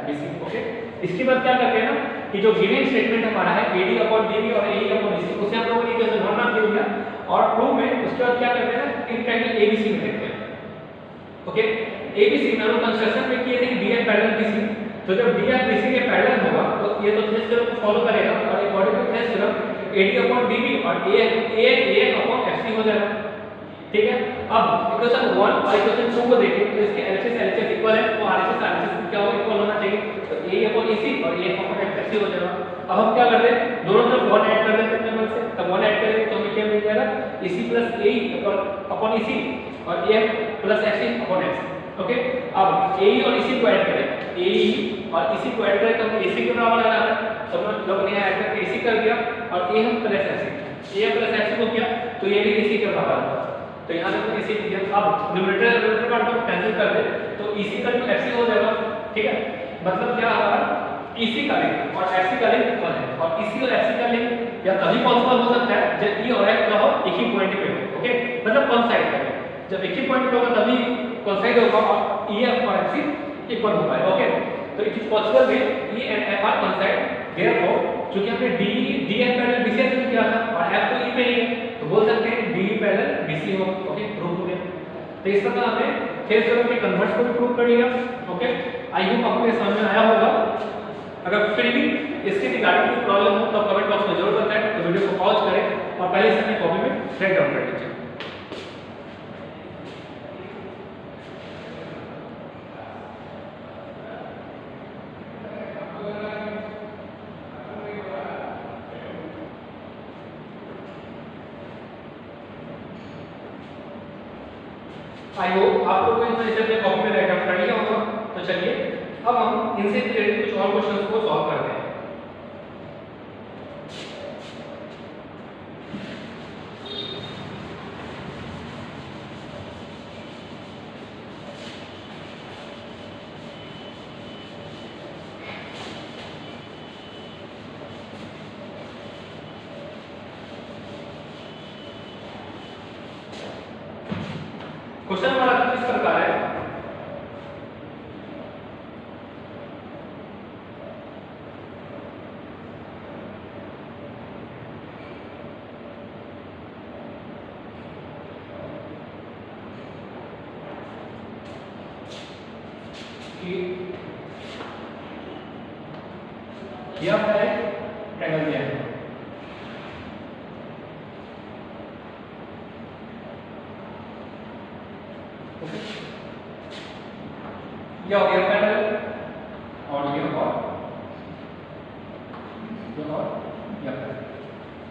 BC, ओके। इसके बाद क्या करते हैं ना कि जो गिवन स्टेटमेंट हमारा है AD अपॉन DB और AE अपॉन EC उसे हम लोग इक्वेशन 1 नाम दे दिया, और प्रूव में उसके बाद क्या करते हैं ना एक ट्रायंगल ABC में देखते हैं, ओके। ABC में हम कंस्ट्रक्शन में किए थे कि DF पैरेलल BC, तो जब DF BC के पैरेलल होगा तो ये तो थेस थ्योरम को फॉलो करेगा, और according to Thales theorem AD upon DB और AF अपॉन FC हो जाएगा, ठीक है। अब इक्वेशन 1 और इक्वेशन 2 को देखें तो इसके LHS LHS इक्वल है, तो RHS RHS क्या होगा इक्वल होना चाहिए, तो A अपॉन EC और AF अपॉन FC हो जाएगा। अब हम क्या करते हैं दोनों तरफ 1 ऐड कर देते हैं अपने मन से, तब 1 ऐड करेंगे तो हमें क्या मिल जाएगा EC plus AE upon EC और AF plus FC upon FC, okay. अब AE और EC को ऐड करें, AE और EC को ऐड करें तो हमें AC के बराबर आ रहा है, तो हम लोग ने ऐड करके AC कर दिया और AM plus FC AM plus FC को किया तो ये भी AC के बराबर है, तो यहां से AC लिख दिया। अब न्यूमरेटर का टर्म कैंसिल कर दे तो EC का टू FC हो जाएगा, ठीक है। मतलब क्या होगा EC का लिंक और FC का लिंक इक्वल है, और EC और FC का लिंक या तभी पॉसिबल हो सकता है जब E और F का हो एक ही पॉइंट पे हो, ओके, मतलब कोइंसाइड करे। जब एक ही पॉइंट पे होगा तभी कोइंसाइड होगा और EF और FC इक्वल हो पाएगा, ओके। तो it is possible way E and F are coincide, therefore क्योंकि हमने DF पैरेलल BC एज्यूम किया था और F तो E पे ही है, तो बोल सकते हैं DE पैरेलल BC हो, ओके, प्रूव हो गया। तो इस प्रकार हमने थेल्स थ्योरम के कन्वर्स को भी प्रूव कर लिया, ओके। आई होप आपको ये समझ में आया होगा। अगर फिर भी इसके रिगार्डिंग कोई प्रॉब्लम हो तो कमेंट बॉक्स में जरूर बताएं, तो वीडियो को पॉज करें और पहले से अपनी कॉपी में राइट डाउन कर लीजिए। आई होप आप लोगों को इसे अपने कॉपी में राइट डाउन कर लिया होगा। तो चलिए अब हम इनसे रिलेटेड कुछ और क्वेश्चंस को सॉल्व करते हैं। क्वेश्चन हमारा कुछ इस प्रकार है, यह है ट्रायंगल दिया है, यह हो गया पैरेलल और ये और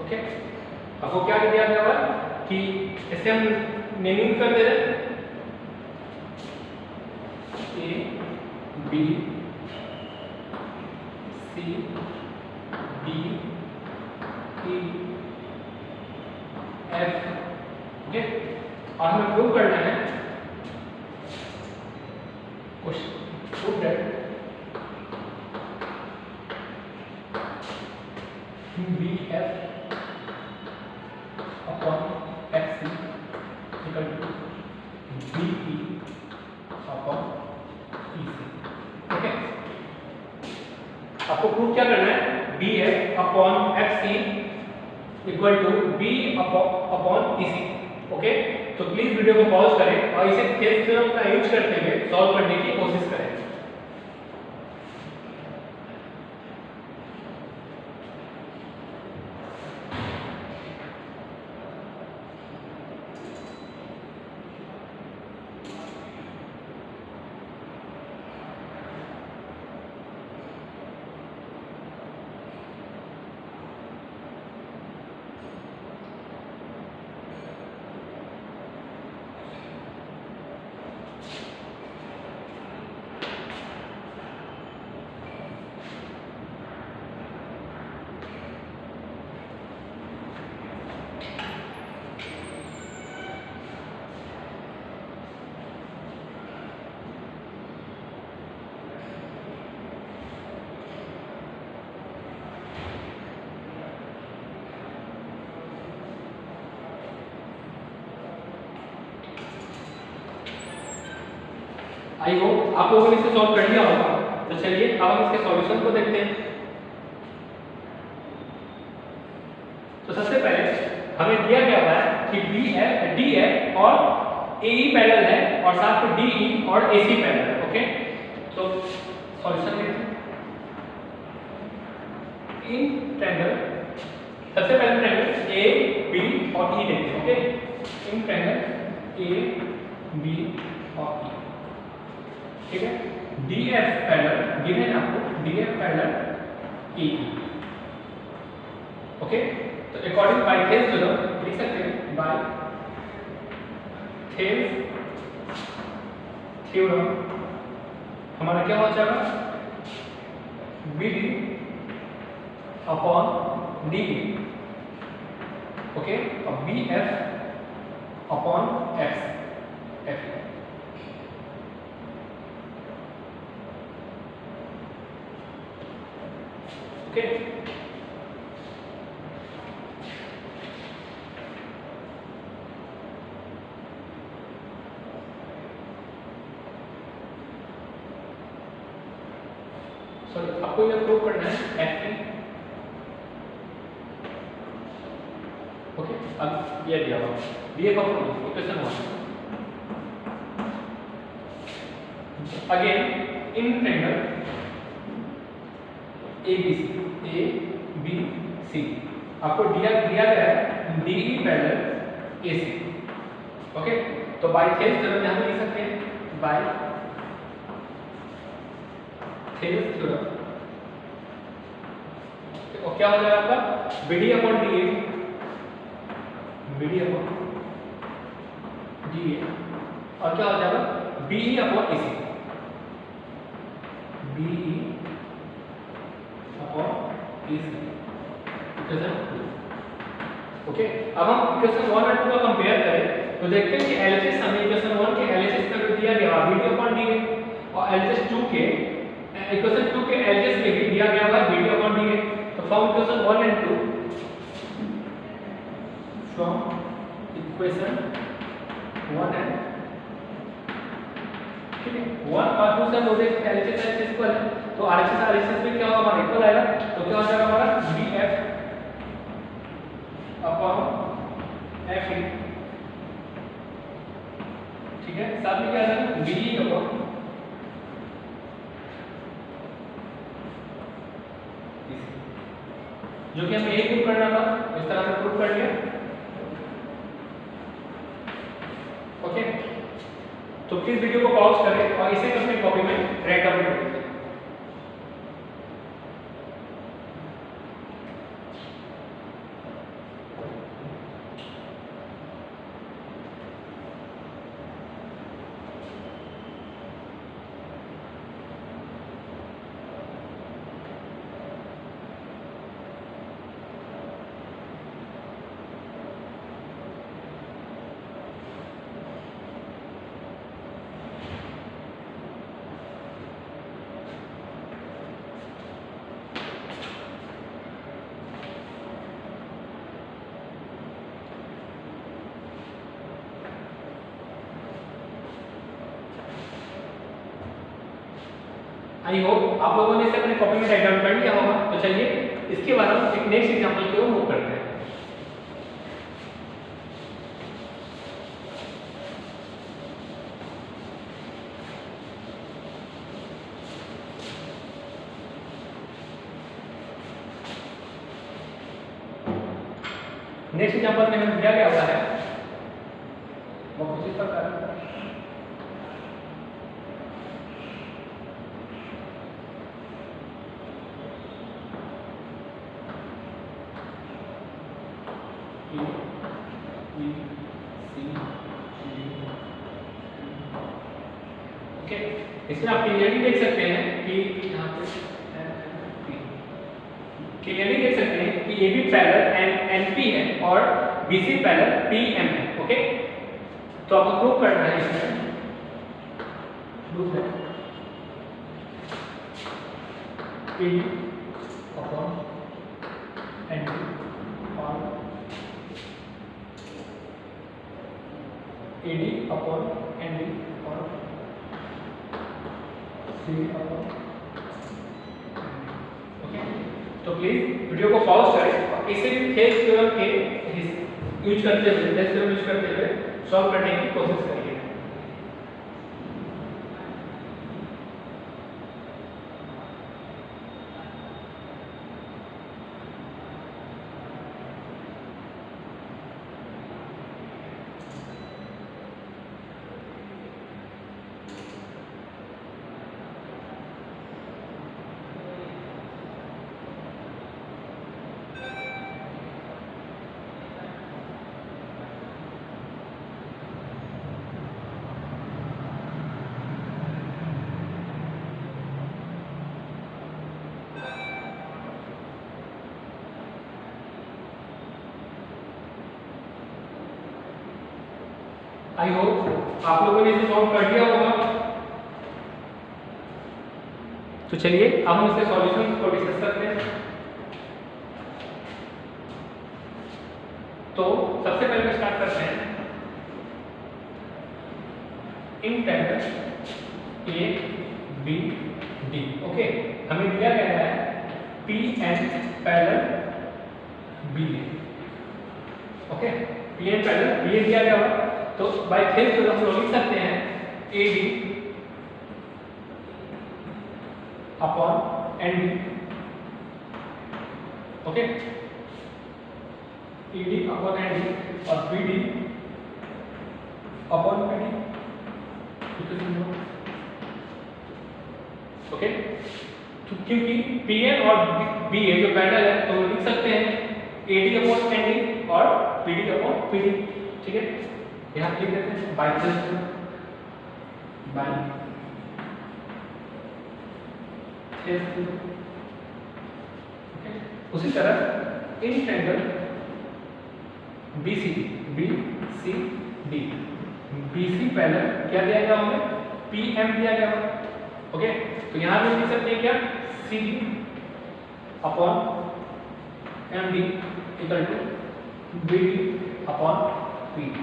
ओके। आपको क्या दिया गया है कि इसे हम नेमिंग कर दे रहे हैं A B C D E F, okay. और हमें प्रूव करना है prove that BF upon FC equal to BE upon EC, okay. आपको प्रूव क्या करना है, BF upon FC equal to B upon EC, okay. तो प्लीज वीडियो को पॉज करें और इसे थेल्स थ्योरम का यूज करते हुए सॉल्व करने की कोशिश करें। आई होप आप लोगों ने इसे सॉल्व कर लिया होगा। तो चलिए अब हम इसके सॉल्यूशन को देखते हैं। तो सबसे पहले हमें दिया गया है कि DF और AE पैरेलल है और साथ में DE और AC पैरेलल है, ओके। तो सॉल्यूशन देखते हैं। इन ट्रायंगल सबसे पहले ट्रायंगल A B और E देखते हैं, okay. In triangle A B और E, ठीक है। DF पैरेलल गिवन है आपको, DF पैरेलल AE, ओके। तो अकॉर्डिंग बाय थेल्स थ्योरम लिख सकते हैं, बाय थेल्स थ्योरम हमारा क्या हो जाएगा, BD अपॉन DE, ओके, और BF upon F। Okay. Sorry, आपको ये प्रूव करना है एफ। ओके, अब ये दिया हुआ दिए का proof equation 1। Again in triangle A B C आपको दिया गया है DE पैरेलल AC। ओके, तो बाय थेल्स थ्योरम यहां पे लिख सकते हैं, बाय थेल्स थ्योरम। तो क्या हो जाएगा आपका BD upon DA, BD upon DA, और क्या हो जाएगा BE upon AC, BE upon AC equation 2। Okay, अब हम इक्वेशन 1 और 2 का कंपेयर करें तो देखते हैं कि LHS हमें इक्वेशन 1 के LHS का जो दिया गया BD अपॉन DA, और LHS 2 के इक्वेशन 2 के LHS में भी दिया गया है BD अपॉन DA। तो from equation 1 and 2, from equation 1 and, ठीक है, 1 और 2 से हम बोलते हैं LHS इक्वल है, तो RHS में क्या होगा हमारा इक्वल आएगा, तो क्या हो जाएगा हमारा BF अपॉन FE, ठीक है, साथ में क्या आ जाएगा BE अपॉन जो कि हमें एक प्रूव करना था, इस तरह से प्रूव कर लिया। ओके, तो प्लीज वीडियो को पॉज करें और इसे अपनी कॉपी में राइट डाउन कर दीजिए। आई होप आप लोगों ने इसे अपने कॉपी में राइट डाउन कर लिया होगा। तो चलिए इसके बाद हम एक नेक्स्ट एग्जांपल की ओर मूव करते हैं। नेक्स्ट एग्जांपल में हमें दिया गया हुआ है वो कुछ इस प्रकार है। ओके, इसमें आप क्लियरली देख सकते हैं कि यहाँ पे क्लियरली देख सकते हैं कि AB पैरेलल NP है और BC पैरेलल PM है। ओके, तो आपको प्रूव करना है इसमें प्रूफ है AD अपॉन NP और AD अपॉन ND और CD अपॉन। ओके, तो प्लीज वीडियो को पॉज करें और इसे भी थेल्स थ्योरम के यूज करते हुए थेल्स थ्योरम यूज करते हुए सॉल्व करने की कोशिश करिए। आई होप आप लोगों ने इसे सॉल्व कर दिया होगा। तो चलिए अब हम इसके सॉल्यूशन को डिस्कस करते हैं। तो सबसे पहले स्टार्ट करते हैं in triangle A B D. Okay, हमें दिया गया है P N parallel B A. Okay, P N parallel B A दिया गया हुआ, तो बाय थेल्स थ्योरम हम लोग लिख सकते हैं A D upon N D. Okay, A D upon N D और B D upon P D. Okay, क्योंकि पी एन और बी ए जो पैरेलल है तो लिख सकते हैं A D upon N D और P D upon P D. ठीक है, यहाँ लिख देते हैं बाय थेल्स थ्योरम। उसी तरह in triangle B C D, B C parallel क्या दिया गया हमें पी एम दिया गया होगा। ओके, तो यहां पे लिख सकते हैं क्या C D upon M D equal to B D upon P D.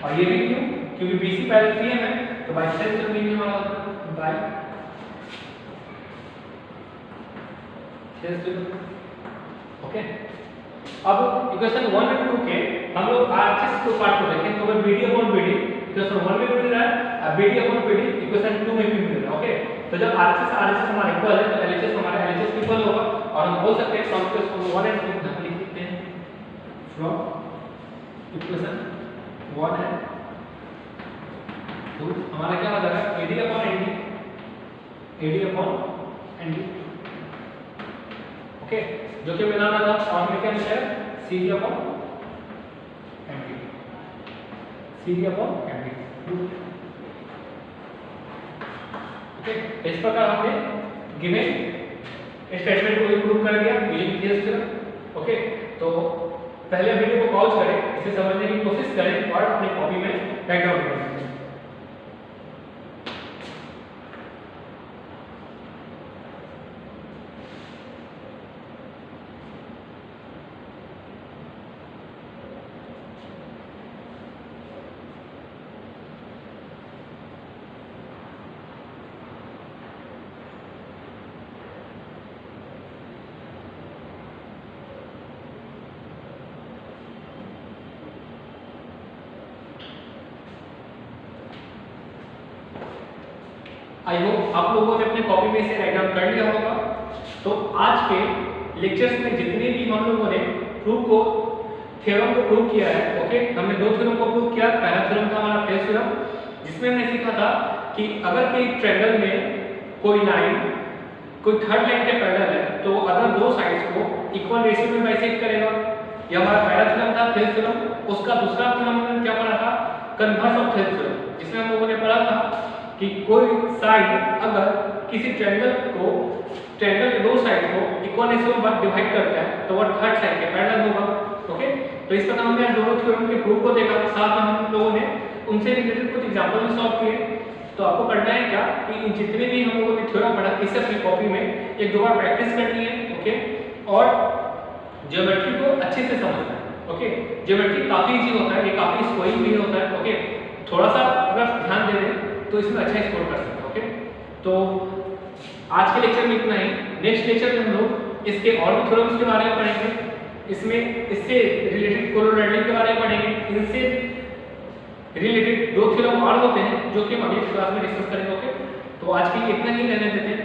और ये भी क्यों, क्योंकि B C parallel P M है, तो बाय थेल्स थ्योरम लिखने वाला बाय थेल्स थ्योरम। ओके, अब इक्वेशन 1 और 2 के हम लोग आरएचएस को पार्ट को देखें, तो अगर बीडी अपॉन बीडी इक्वेशन 1 में भी मिल रहा है, बीडी अपॉन बीडी इक्वेशन 2 में भी मिल रहा है। ओके, तो जब आरएचएस हमारा इक्वल है तो एलएचएस हमारा एलएचएस इक्वल होगा, और हम बोल सकते हैं फ्रॉम इक्वेशन 1 एंड 2 हम लिख सकते हैं फ्रॉम इक्वेशन 1 एंड 2 हमारा क्या हो जाएगा एडी अपॉन एनडी। ओके, जो कि मिलाना था और में क्या मिला है C D upon ND, C D upon ND. Okay, इस प्रकार हमने गिवन स्टेटमेंट को इंप्रूव कर दिया यूजिंग थेल्स थ्योरम। ओके, तो पहले वीडियो को पॉज करें, इसे समझने की कोशिश करें और अपनी कॉपी में बैकग्राउंड करें। आई होप आप लोगों ने अपने कॉपी में से राइट डाउन कर लिया होगा। तो आज के लेक्चर्स में जितने भी हम लोगों ने थ्योरम को प्रूव किया है, ओके, हमने दो थ्योरम को प्रूव किया। पहला थ्योरम था हमारा थेल्स थ्योरम, जिसमें हमने सीखा था कि अगर कोई ट्रायंगल में कोई लाइन कोई थर्ड लाइन के पैरेलल है तो अदर दो साइड्स को इक्वल रेशियो में बाइसेक्ट करेगा। ये हमारा पहला थ्योरम था थेल्स थ्योरम। उसका दूसरा थ्योरम हमने क्या पढ़ा था कन्वर्स ऑफ थेल्स थ्योरम, जिसमें हम लोगों ने पढ़ा था कि कोई साइड अगर किसी ट्रायंगल के दो साइड को इक्वल रेशियो में डिवाइड करता है तो वह थर्ड साइड के पैरेलल होगा। ओके, तो इस प्रकार हमने दोनों थ्योरम के प्रूफ को देखा, साथ में हम लोगों ने उनसे रिलेटेड कुछ एग्जांपल भी सॉल्व किए। तो आपको करना है क्या कि इन जितने भी हम लोगों ने थ्योरम पढ़ा इसे अपनी कॉपी में एक दो बार प्रैक्टिस करनी है। ओके, और ज्योमेट्री को अच्छे से समझना है। ओके, ज्योमेट्री काफी इजी होता है, ये काफी स्कोरिंग भी होता है। ओके, थोड़ा सा अगर ध्यान दे दें तो इसमें अच्छा स्कोर कर सकते हैं। ओके, तो आज के लेक्चर में इतना ही। नेक्स्ट लेक्चर में हम लोग इसके और भी थ्योरम्स के बारे में पढ़ेंगे, इसमें इससे रिलेटेड कोलोरेडिटी के बारे में पढ़ेंगे, इनसे रिलेटेड दो थ्योरम और होते हैं जो कि हम अगली क्लास में डिस्कस करेंगे। ओके, तो आज के लिए इतना ही रहने देते हैं।